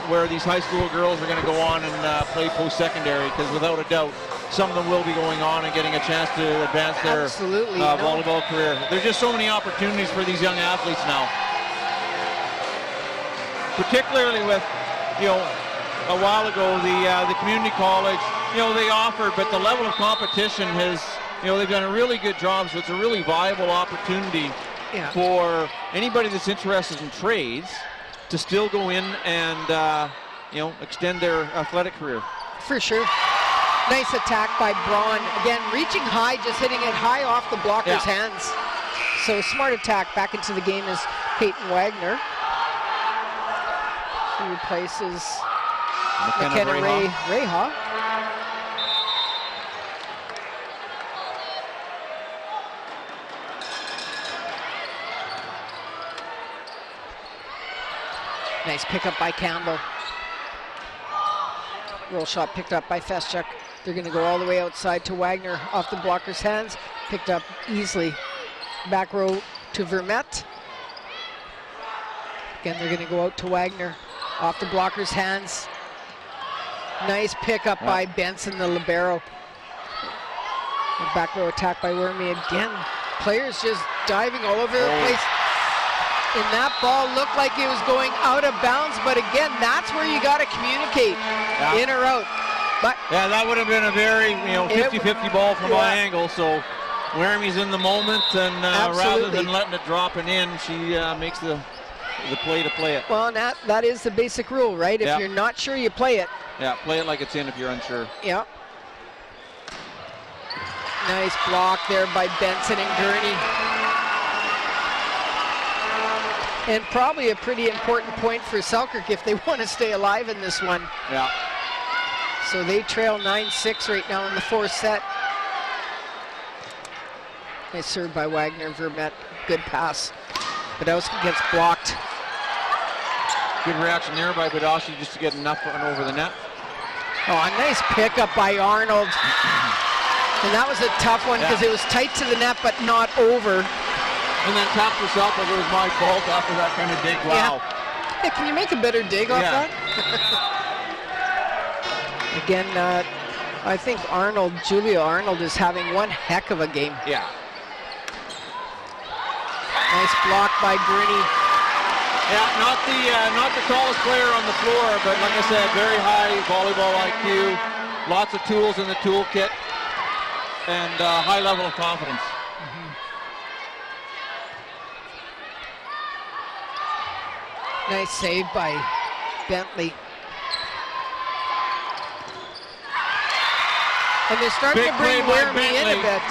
where these high school girls are going to go on and play post-secondary, because without a doubt, some of them will be going on and getting a chance to advance their volleyball career. There's just so many opportunities for these young athletes now. Particularly with, a while ago, the community college, they offered, but the level of competition has, they've done a really good job, so it's a really viable opportunity for anybody that's interested in trades to still go in and, extend their athletic career. For sure. Nice attack by Braun. Again, reaching high, just hitting it high off the blocker's hands. So smart attack. Back into the game is Peyton Wagner. She replaces McKenna Reha. Nice pickup by Campbell. Roll shot picked up by Feschuk. They're going to go all the way outside to Wagner off the blocker's hands. Picked up easily. Back row to Vermette. Again, they're going to go out to Wagner off the blocker's hands. Nice pickup by Benson, the libero. Back row attack by Wormy again. Players just diving all over the place. And that ball looked like it was going out of bounds, but again, that's where you got to communicate, in or out. But yeah, that would have been a very 50-50 ball from my angle. So Wermy's in the moment, and rather than letting it drop and in, she makes the play to play it. Well, that is the basic rule, right? If you're not sure, you play it. Yeah, play it like it's in if you're unsure. Yeah. Nice block there by Benson and Gurney. And probably a pretty important point for Selkirk if they want to stay alive in this one. Yeah. So they trail 9-6 right now in the fourth set. Nice serve by Wagner and Vermette. Good pass. Badowski gets blocked. Good reaction there by Badowski just to get enough and over the net. Oh, a nice pickup by Arnold. And that was a tough one because it was tight to the net but not over. And then tapped herself like it was my fault after that kind of dig. Wow. Yeah. Can you make a better dig off that? Again, I think Julia Arnold is having one heck of a game. Yeah. Nice block by Gurney. Yeah, not the tallest player on the floor, but like I said, very high volleyball IQ, lots of tools in the toolkit, and high level of confidence. Nice save by Bentley. And they're starting to bring Wermy in a bit.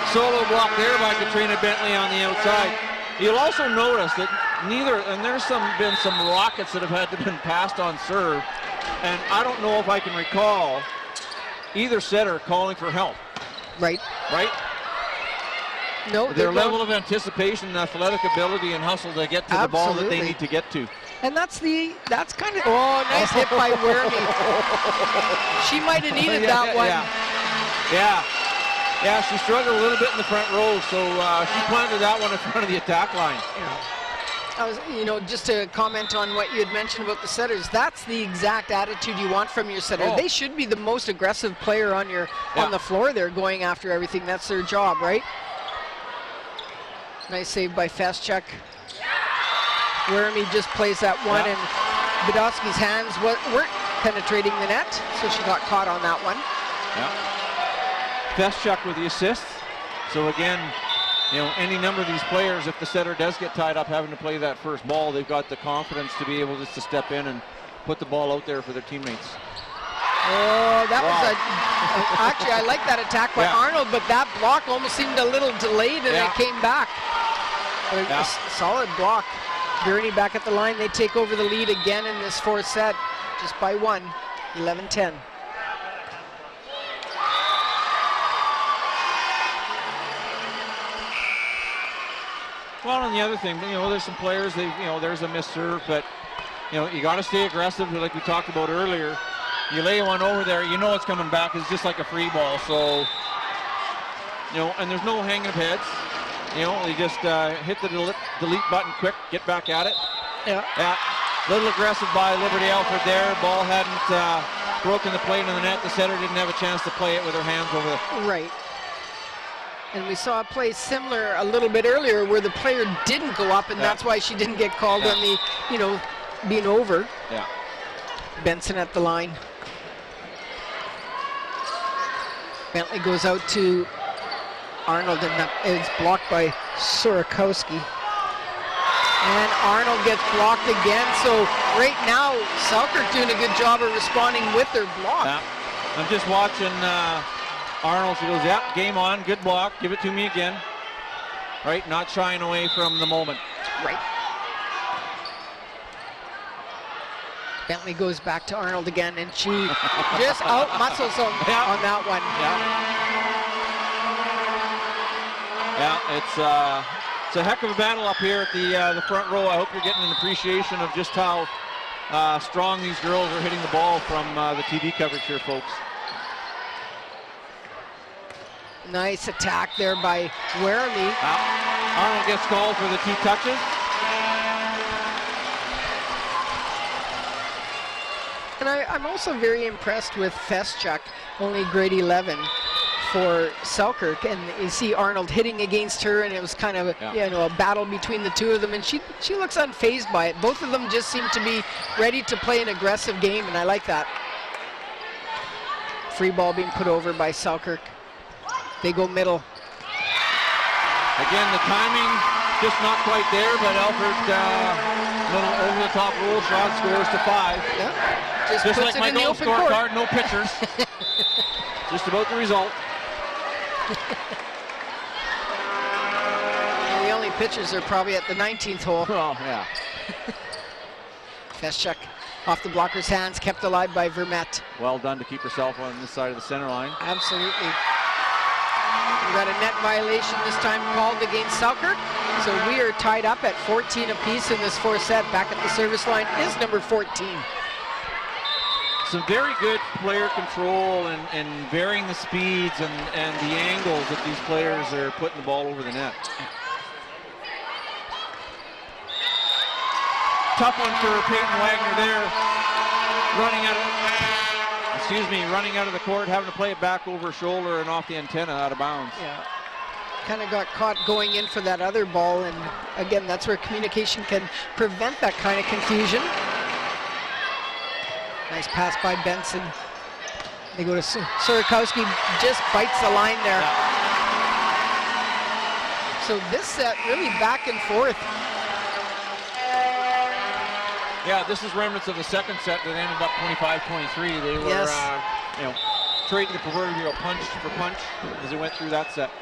Solo block there by Katrina Bentley on the outside. You'll also notice that there's been some rockets that have had to been passed on serve, and I don't know if I can recall either setter calling for help. Right? No, their level of anticipation, athletic ability, and hustle to get to the ball that they need to get to. And that's kind of, nice hit by Wermy. She might have needed that one. Yeah, she struggled a little bit in the front row, so she planted that one in front of the attack line. I was, just to comment on what you had mentioned about the setters, that's the exact attitude you want from your setter. They should be the most aggressive player on the floor. They're going after everything. That's their job, right? Nice save by Feschuk. Wermy just plays that one, and Badowski's hands weren't penetrating the net, so she got caught on that one. Feschuk with the assist. So again, any number of these players, if the setter does get tied up having to play that first ball, they've got the confidence to be able just to step in and put the ball out there for their teammates. Oh, that was actually, I like that attack by Arnold, but that block almost seemed a little delayed and it came back. A solid block. Gurney back at the line. They take over the lead again in this fourth set, just by one, 11-10. Well, and the other thing, there's some players, there's a missed serve, but, you got to stay aggressive, like we talked about earlier. You lay one over there, it's coming back. It's just like a free ball. So, and there's no hanging of heads. They just hit the delete button quick, get back at it. Yeah. Little aggressive by Liberty Alfred there. Ball hadn't broken the plate in the net. The setter didn't have a chance to play it with her hands over the... Right. And we saw a play similar a little bit earlier where the player didn't go up, and that's why she didn't get called on the, being over. Yeah. Benson at the line. Bentley goes out to Arnold, and it's blocked by Surakowski. And Arnold gets blocked again. So right now, Selkirk doing a good job of responding with their block. Yeah. I'm just watching Arnold. He goes, yep, game on, good block, give it to me again. Right, not shying away from the moment. Right. Bentley goes back to Arnold again, and she just out-muscles him on that one. Yeah, it's a heck of a battle up here at the front row. I hope you're getting an appreciation of just how strong these girls are hitting the ball from the TV coverage here, folks. Nice attack there by Werrimy. Arnold gets called for the 2 touches. And I'm also very impressed with Feschuk, only grade 11 for Selkirk. And you see Arnold hitting against her, and it was kind of a battle between the two of them. And she looks unfazed by it. Both of them just seem to be ready to play an aggressive game, and I like that. Free ball being put over by Selkirk. They go middle. Again, the timing just not quite there, but Alfred, little over-the-top roll shot, scores to 5. Yeah. Just like my goal scorecard, no pitchers. Just about the result. And the only pitchers are probably at the 19th hole. Oh, yeah. Feschuk off the blocker's hands, kept alive by Vermette. Well done to keep herself on this side of the center line. Absolutely. We got a net violation this time called against Selkirk. So we are tied up at 14 apiece in this 4th set. Back at the service line is number 14. Some very good player control and varying the speeds and the angles that these players are putting the ball over the net. Tough one for Peyton Wagner there, running out of the court, having to play it back over shoulder and off the antenna out of bounds. Yeah, kind of got caught going in for that other ball, and again, that's where communication can prevent that kind of confusion. Nice pass by Benson. They go to Sorokowski, just bites the line there. Yeah. So this set really back and forth. Yeah, this is remnants of the second set that ended up 25-23. They were, trading the proverbial punch for punch as they went through that set.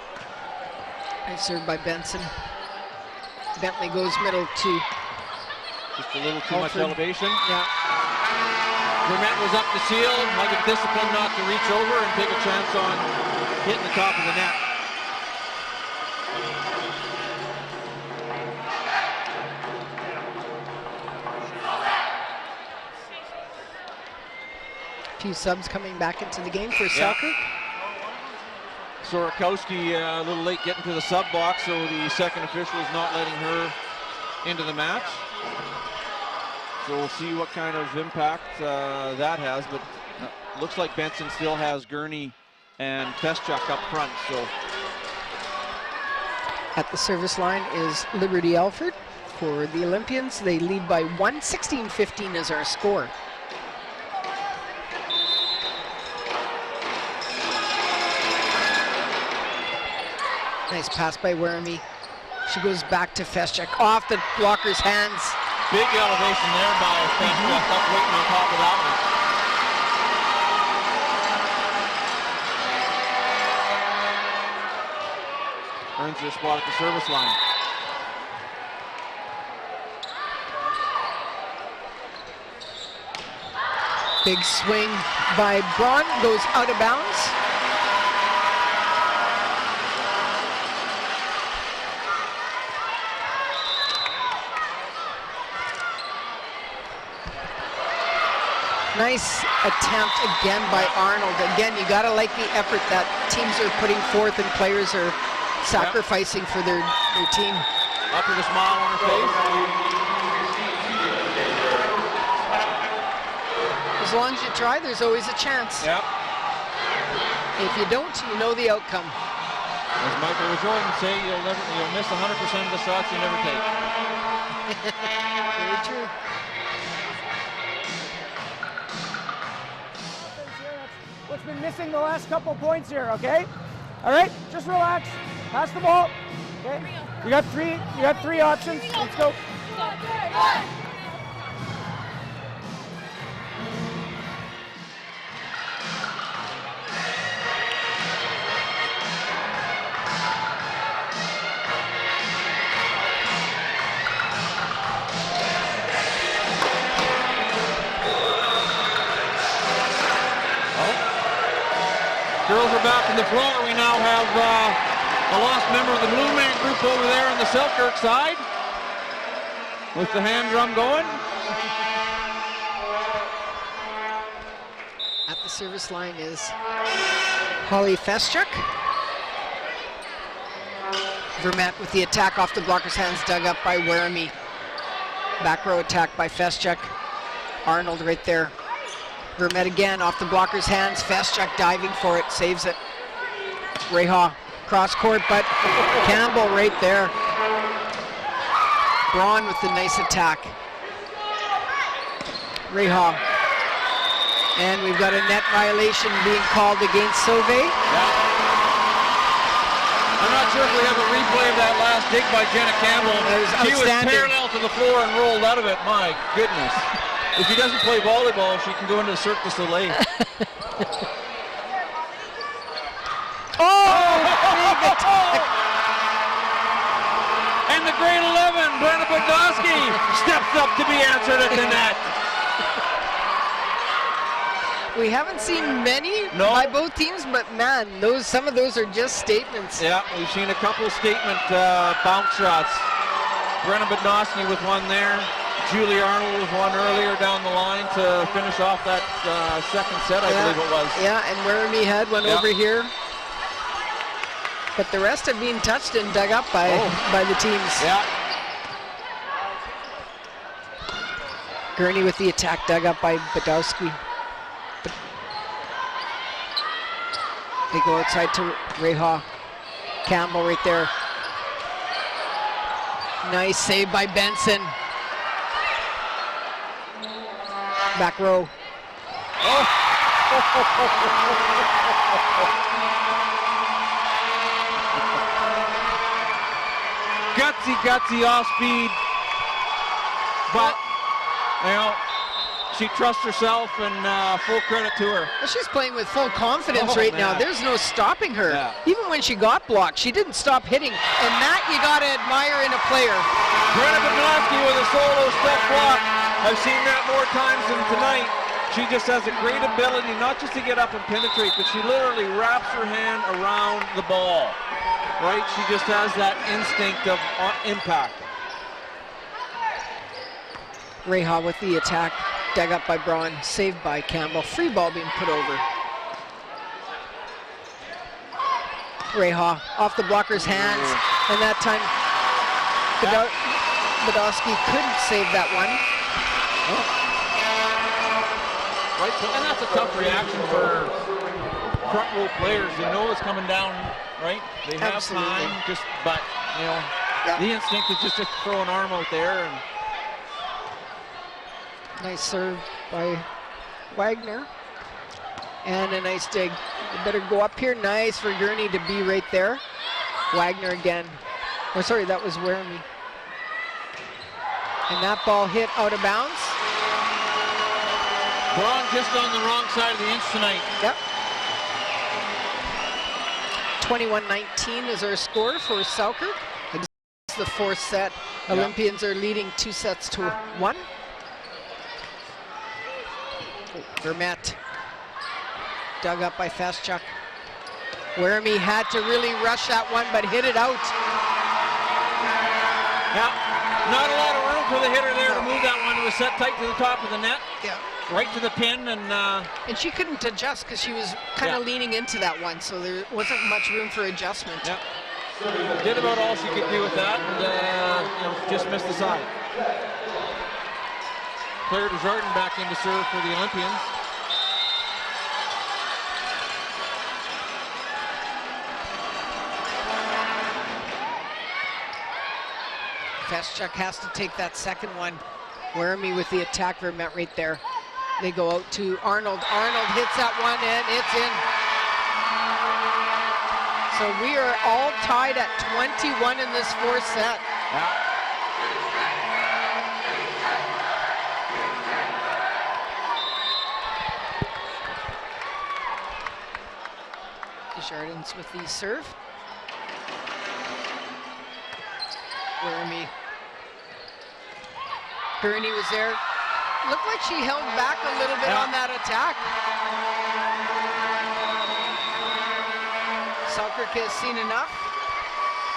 Nice serve by Benson. Bentley goes middle to just a little too much elevation. Yeah. Vermette was up the seal, might have disciplined not to reach over and take a chance on hitting the top of the net. Few subs coming back into the game for Selkirk. Sorokowski a little late getting to the sub box, so the second official is not letting her into the match. So we'll see what kind of impact that has, but looks like Benson still has Gurney and Feschuk up front. So at the service line is Liberty Alfred for the Olympians. They lead by 1, 16-15 is our score. Nice pass by Werrimy. She goes back to Feschuk, off the blocker's hands. Big elevation there by Feschuk, up waiting on top of that one. Earns her spot at the service line. Big swing by Braun, goes out of bounds. Nice attempt again by Arnold. Again, you gotta like the effort that teams are putting forth and players are sacrificing for their team. Up with a smile on her face. As long as you try, there's always a chance. Yep. If you don't, you know the outcome. As Michael Jordan would say, you'll miss 100% of the shots you never take. Very true. What's been missing the last couple points here, okay? All right, just relax. Pass the ball. Okay? You got three options. Let's go. Girls are back on the floor. We now have a lost member of the Blue Man group over there on the Selkirk side with the hand drum going. At the service line is Holly Feschuk. Vermette with the attack off the blocker's hands, dug up by Weremy. Back row attack by Feschuk. Arnold right there. Vermette again off the blocker's hands. Feschuk diving for it, saves it. Reha cross court, but Campbell right there. Braun with the nice attack. Reha. And we've got a net violation being called against Sauve. Yeah. I'm not sure if we have a replay of that last dig by Jenna Campbell. She was parallel to the floor and rolled out of it. My goodness. If she doesn't play volleyball, she can go into the Cirque du Soleil. And the grade 11, Brenna Bogosky, steps up to be answered at the net. We haven't seen many by both teams, but man, some of those are just statements. Yeah, we've seen a couple statement bounce shots. Brenna Bogosky with one there. Julie Arnold with one earlier down the line to finish off that second set, I believe it was. Yeah, and Weremy had one over here. But the rest have been touched and dug up by the teams. Yeah. Gurney with the attack, dug up by Badowski. They go outside to Reha. Campbell right there. Nice save by Benson. Back row. Gutsy off speed. But, you know, she trusts herself and full credit to her. Well, she's playing with full confidence right now. There's no stopping her. Yeah. Even when she got blocked, she didn't stop hitting. And that you got to admire in a player. Brenna Bogosky with a solo step block. I've seen that more times than tonight. She just has a great ability not just to get up and penetrate, but she literally wraps her hand around the ball, right? She just has that instinct of impact. Reha with the attack, dug up by Braun, saved by Campbell. Free ball being put over. Reha off the blocker's hands, and that time Badowski couldn't save that one. Right, and that's a tough reaction for front row players. They know it's coming down, right? They have time, but you know, the instinct is just to throw an arm out there. And nice serve by Wagner, and a nice dig. You better go up here. Nice for Gurney to be right there. Wagner again. Oh, sorry, that was Weremy. And that ball hit out of bounds. Braun just on the wrong side of the inch tonight. Yep. 21-19 is our score for Selkirk. It's the fourth set. Olympians are leading 2-1. Vermette dug up by Feschuk. Weremy had to really rush that one, but hit it out. Yeah, not a lot of room for the hitter there to move that one. It was set tight to the top of the net. Yeah. Right to the pin, and she couldn't adjust because she was kind of leaning into that one, so there wasn't much room for adjustment. Yeah. Did about all she could do with that, and you know, just missed the side. Claire Desjardins back in to serve for the Olympians. Feschuk has to take that second one. Weremy with the attack, Vermette right there. They go out to Arnold. Arnold hits that one and it's in. So we are all tied at 21 in this fourth set. Yeah. Desjardins with the serve. Jeremy. Gurney was there. Looked like she held back a little bit on that attack. Selkirk has seen enough.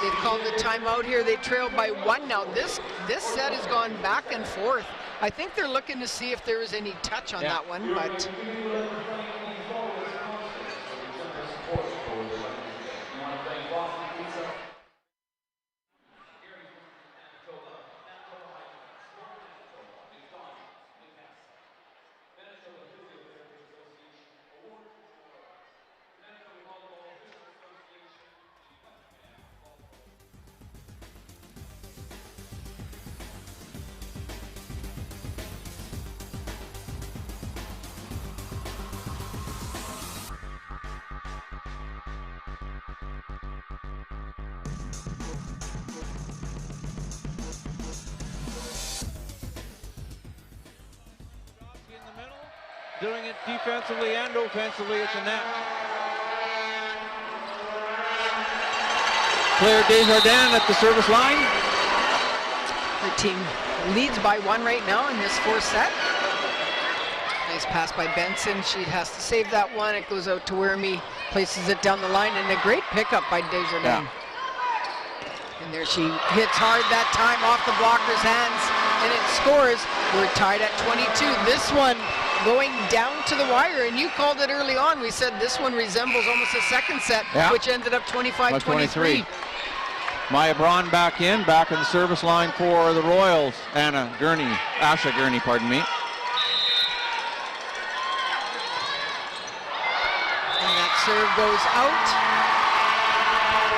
They've called the timeout here. They trail by 1 now. This set has gone back and forth. I think they're looking to see if there was any touch on that one, but doing it defensively and offensively at the net. Claire Desjardins at the service line. her team leads by 1 right now in this 4th set. Nice pass by Benson. She has to save that one. It goes out to Werme, places it down the line, and a great pickup by Desjardins. And there she hits hard that time off the blocker's hands, and it scores. We're tied at 22. This one going down to the wire, and you called it early on. We said this one resembles almost a second set, which ended up 25-23. Maya Braun back in the service line for the Royals. Asha Gurney, pardon me. And that serve goes out.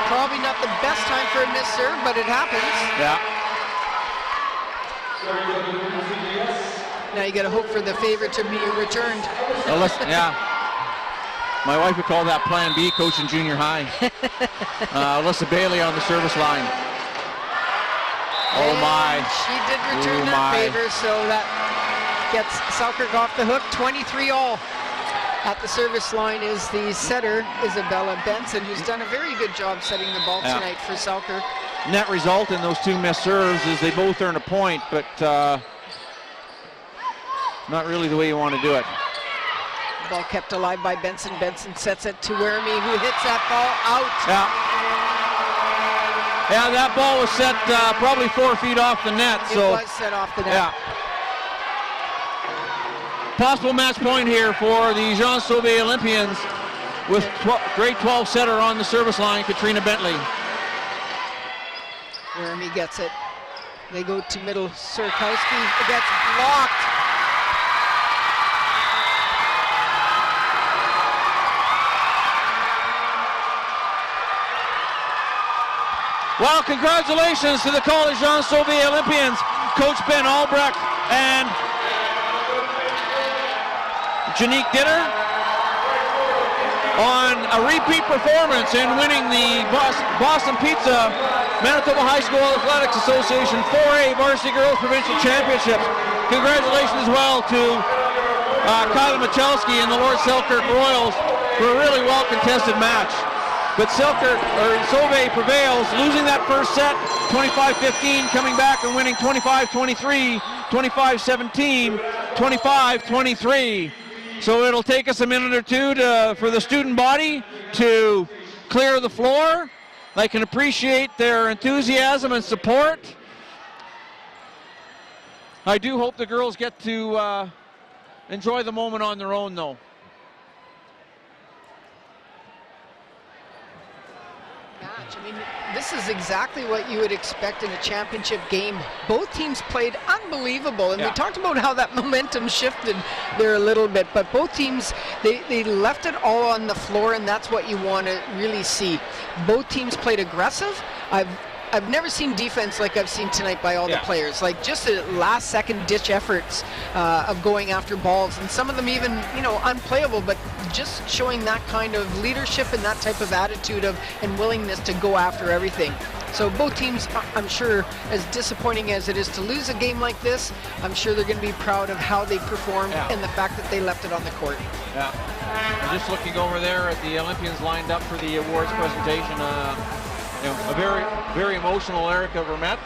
Probably not the best time for a missed serve, but it happens. Yeah. Now you got to hope for the favor to be returned. Well, listen, my wife would call that Plan B, coach in junior high. Alyssa Bailey on the service line. Oh my! She did return that favor, so that gets Selkirk off the hook. 23-all. At the service line is the setter, Isabella Benson, who's done a very good job setting the ball tonight for Selkirk. Net result in those 2 missed serves is they both earn a point, but not really the way you want to do it. Ball kept alive by Benson. Benson sets it to Werme, who hits that ball out. Yeah, that ball was set probably 4 feet off the net. It was set off the net. Yeah. Possible match point here for the Jean Sauvé Olympians with grade 12 setter on the service line, Katrina Bentley. Werme gets it. They go to middle. Surkowski gets blocked. Well, congratulations to the College Jean Sauvé Olympians, Coach Ben Albrecht and Janique Ditter, on a repeat performance in winning the Boston Pizza Manitoba High School Athletics Association 4A Varsity Girls Provincial Championships. Congratulations as well to Kyla Michalski and the Lord Selkirk Royals for a really well-contested match. But Sauvé prevails, losing that first set, 25-15, coming back and winning 25-23, 25-17, 25-23. So it'll take us a minute or two for the student body to clear the floor. I can appreciate their enthusiasm and support. I do hope the girls get to enjoy the moment on their own, though. I mean, this is exactly what you would expect in a championship game. Both teams played unbelievable, and we talked about how that momentum shifted there a little bit, but both teams, they left it all on the floor, and that's what you want to really see. Both teams played aggressive. I've never seen defense like I've seen tonight by all the players. Like just the last-second ditch efforts of going after balls, and some of them even, unplayable, but just showing that kind of leadership and that type of attitude and willingness to go after everything. So both teams, I'm sure, as disappointing as it is to lose a game like this, I'm sure they're going to be proud of how they performed and the fact that they left it on the court. Yeah. Just looking over there at the Olympians lined up for the awards presentation, you know, a very emotional Erica Vermette.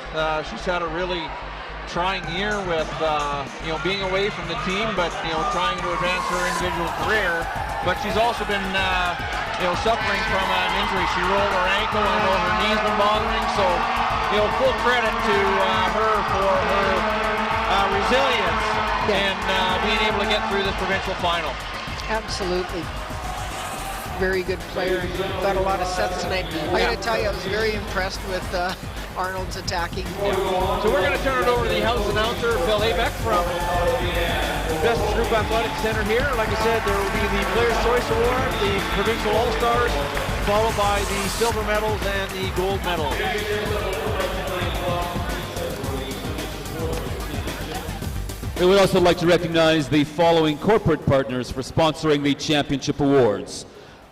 She's had a really trying year with you know, being away from the team, but you know, trying to advance her individual career. But she's also been you know, suffering from an injury. She rolled her ankle, and I know her knee's been bothering. So you know, full credit to her for her resilience and being able to get through this provincial final. Absolutely. Very good player. Got a lot of sets tonight. I got to tell you, I was very impressed with Arnold's attacking. So we're going to turn it over to the house announcer, Phil Abeck from Justice Group Athletic Center here. Like I said, there will be the Players' Choice Award, the Provincial All-Stars, followed by the silver medals and the gold medals. We would also like to recognize the following corporate partners for sponsoring the championship awards.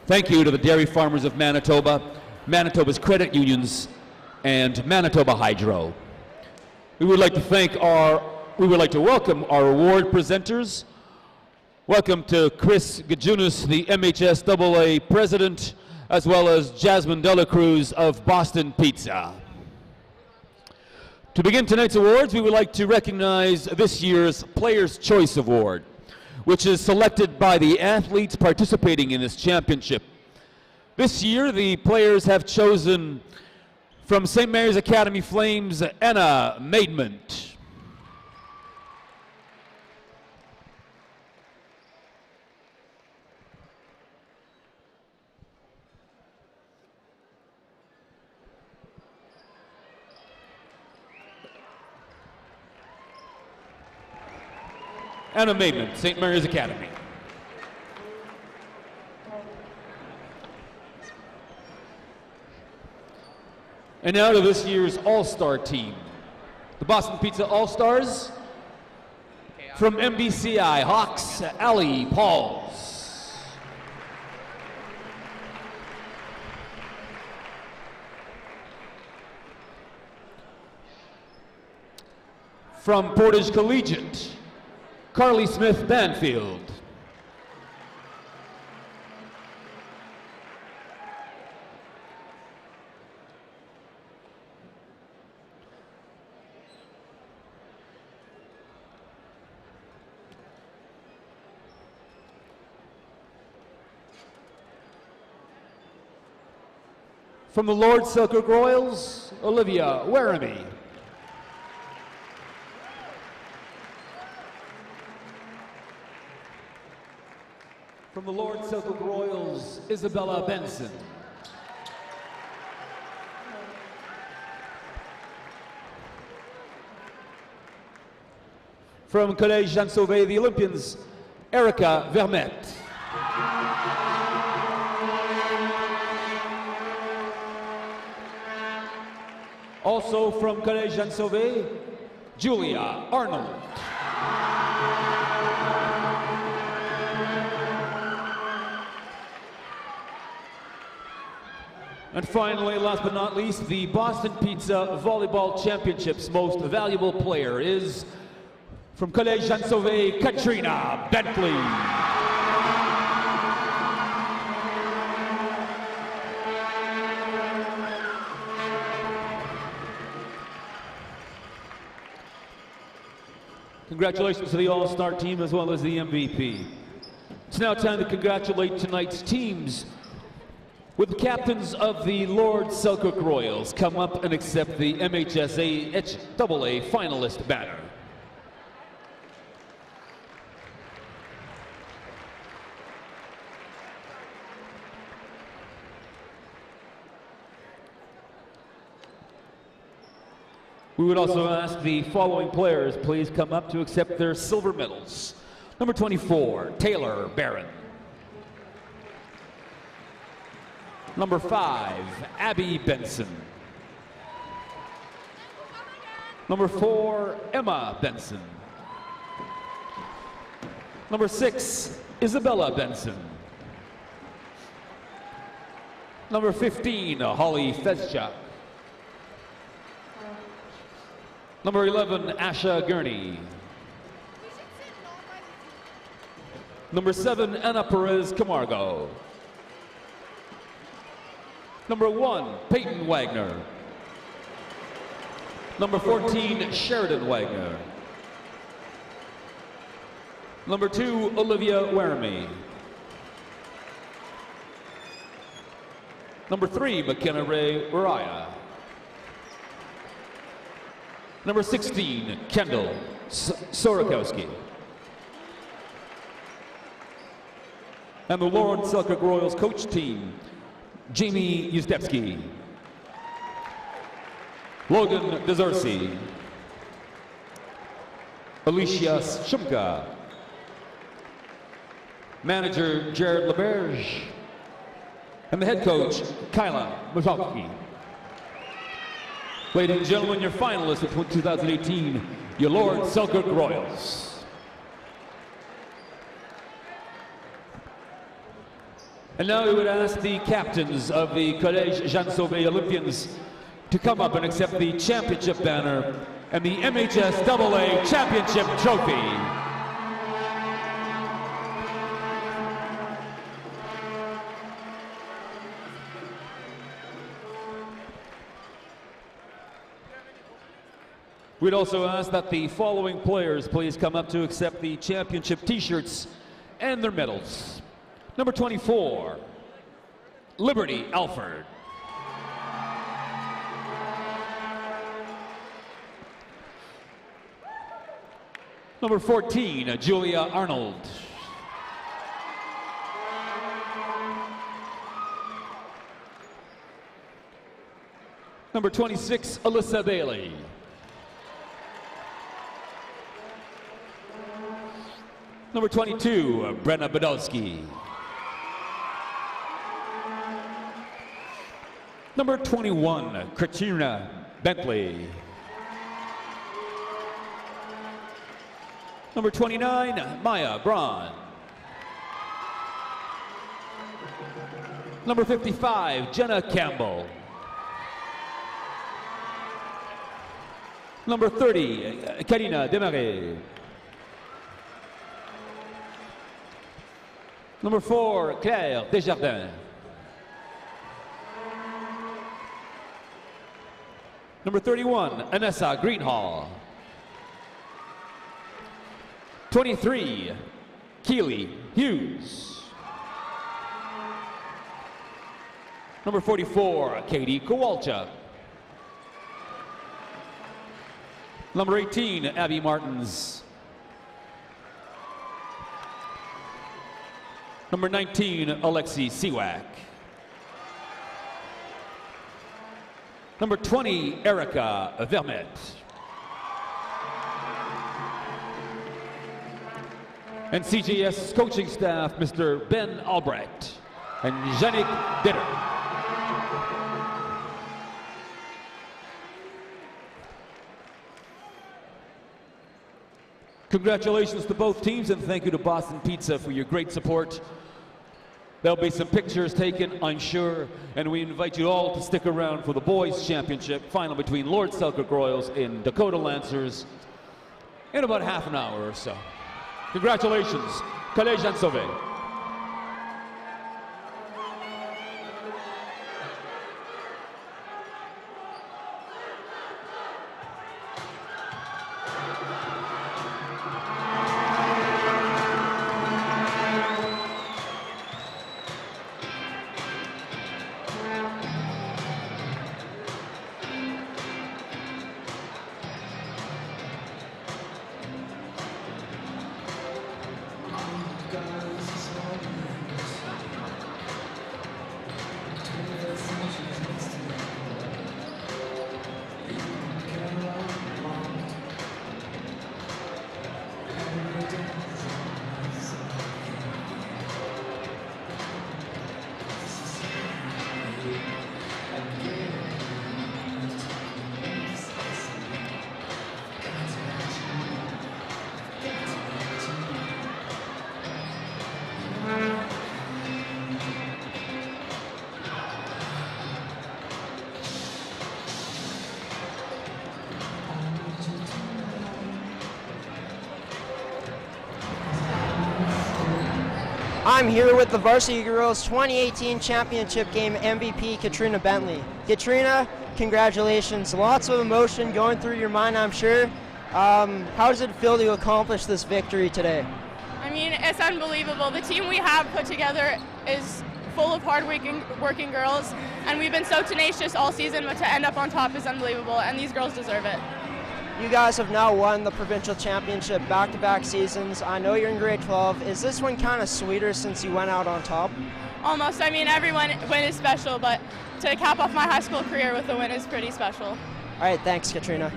Thank you to the Dairy Farmers of Manitoba, Manitoba's credit unions, and Manitoba Hydro. We would like to welcome our award presenters. Welcome to Chris Gajunas, the MHSAA president, as well as Jasmine Dela Cruz of Boston Pizza. To begin tonight's awards, we would like to recognize this year's Players' Choice Award, which is selected by the athletes participating in this championship. This year, the players have chosen from St. Mary's Academy Flames, Anna Maidment. Anna Maidment, St. Mary's Academy. And now to this year's All-Star team. The Boston Pizza All-Stars from MBCI, Hawks, Ali Pauls. From Portage Collegiate, Carly Smith Banfield. From the Lord Selkirk Royals, Olivia Werrimy. From the Lord Selkirk Royals, Isabella Benson. From Collège Jean Sauvé, the Olympians, Erica Vermette. Also from Collège Jean Sauvé, Julia Arnold. And finally, last but not least, the Boston Pizza Volleyball Championships most valuable player is from Collège Jean Sauvé, Katrina Bentley. Congratulations to the All-Star team as well as the MVP. It's now time to congratulate tonight's teams. Would the captains of the Lord Selkirk Royals come up and accept the MHSAA finalist banner? We would also ask the following players please come up to accept their silver medals. Number 24, Taylor Barron. Number 5, Abby Benson. Number 4, Emma Benson. Number 6, Isabella Benson. Number 15, Holly Fezchuk. Number 11, Asha Gurney. Number 7, Ana Perez Camargo. Number 1, Peyton Wagner. Number 14, Sheridan Wagner. Number 2, Olivia Weremy. Number 3, McKenna Ray Raya. Number 16, Kendall Sorakowski. And the Lawrence Selkirk Royals coach team, Jamie Ustepsky, Logan Dezorsi, Alicia Shumka, manager Jared LeBerge, and the head coach, Kyla Michalski. Ladies and gentlemen, your finalists of 2018, your Lawrence Selkirk Royals. And now we would ask the captains of the Collège Jean Sauvé Olympiens to come up and accept the championship banner and the MHSAA championship trophy. We'd also ask that the following players please come up to accept the championship t-shirts and their medals. Number 24, Liberty Alford. Number 14, Julia Arnold. Number 26, Alyssa Bailey. Number 22, Brenna Badowski. Number 21, Katrina Bentley. Number 29, Maya Braun. Number 55, Jenna Campbell. Number 30, Karina Desmarais. Number 4, Claire Desjardins. Number 31, Anessa Greenhall. 23, Keely Hughes. Number 44, Katie Kowalchuk. Number 18, Abby Martins. Number 19, Alexi Siwak. Number 20, Erica Vermette. And CJS coaching staff, Mr. Ben Albrecht and Yannick Ditter. Congratulations to both teams, and thank you to Boston Pizza for your great support. There'll be some pictures taken, I'm sure, and we invite you all to stick around for the boys' championship final between Lord Selkirk Royals and Dakota Lancers in about half an hour or so. Congratulations, Collège Jean Sauvé. I'm here with the Varsity Girls 2018 Championship Game MVP, Katrina Bentley. Katrina, congratulations. Lots of emotion going through your mind, I'm sure. How does it feel to accomplish this victory today? I mean, it's unbelievable. The team we have put together is full of hard-working girls, and we've been so tenacious all season, but to end up on top is unbelievable, and these girls deserve it. You guys have now won the provincial championship back-to-back seasons. I know you're in grade 12. Is this one kind of sweeter since you went out on top? Almost. I mean, every win is special, but to cap off my high school career with a win is pretty special. All right, thanks, Katrina.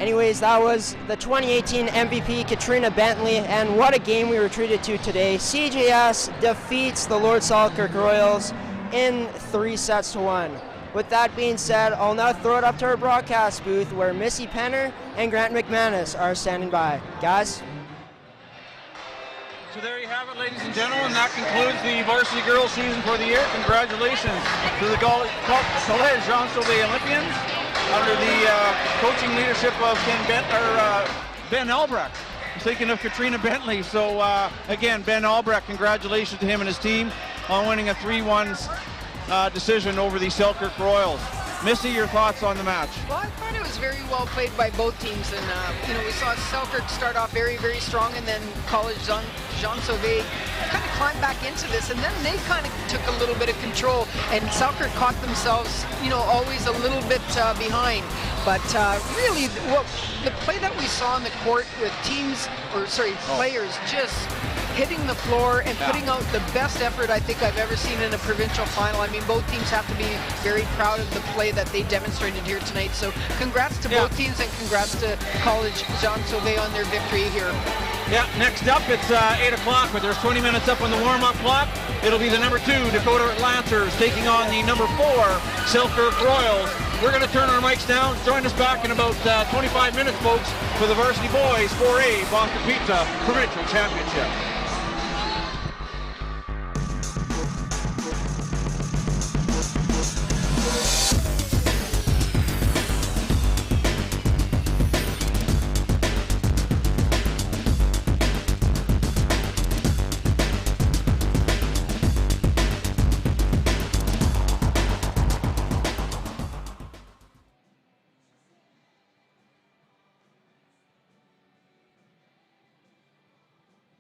Anyways, that was the 2018 MVP, Katrina Bentley, and what a game we were treated to today. CJS defeats the Lord Selkirk Royals in 3-1. With that being said, I'll now throw it up to our broadcast booth where Missy Penner and Grant McManus are standing by. Guys? So there you have it, ladies and gentlemen. That concludes the varsity girls season for the year. Congratulations to the College Jean-Sauvé Olympians under the coaching leadership of Ben Albrecht. I'm thinking of Katrina Bentley. So again, Ben Albrecht, congratulations to him and his team on winning a 3-1 decision over the Selkirk Royals. Missy, your thoughts on the match? Well, I thought it was very well played by both teams, and we saw Selkirk start off very, very strong, and then College Jean-Sauvé kind of climbed back into this, and then they kind of took a little bit of control, and Selkirk caught themselves, always a little bit behind. But really, the play that we saw on the court with players just hitting the floor and putting out the best effort I think I've ever seen in a provincial final. I mean, both teams have to be very proud of the play that they demonstrated here tonight. So congrats to both teams, and congrats to College Jean-Sauvé on their victory here. Yeah, next up it's 8 o'clock, but there's 20 minutes up on the warm-up clock. It'll be the number 2 Dakota Lancers taking on the number 4 Selkirk Royals. We're going to turn our mics down. Join us back in about 25 minutes, folks, for the Varsity Boys 4A Boston Pizza Provincial Championship.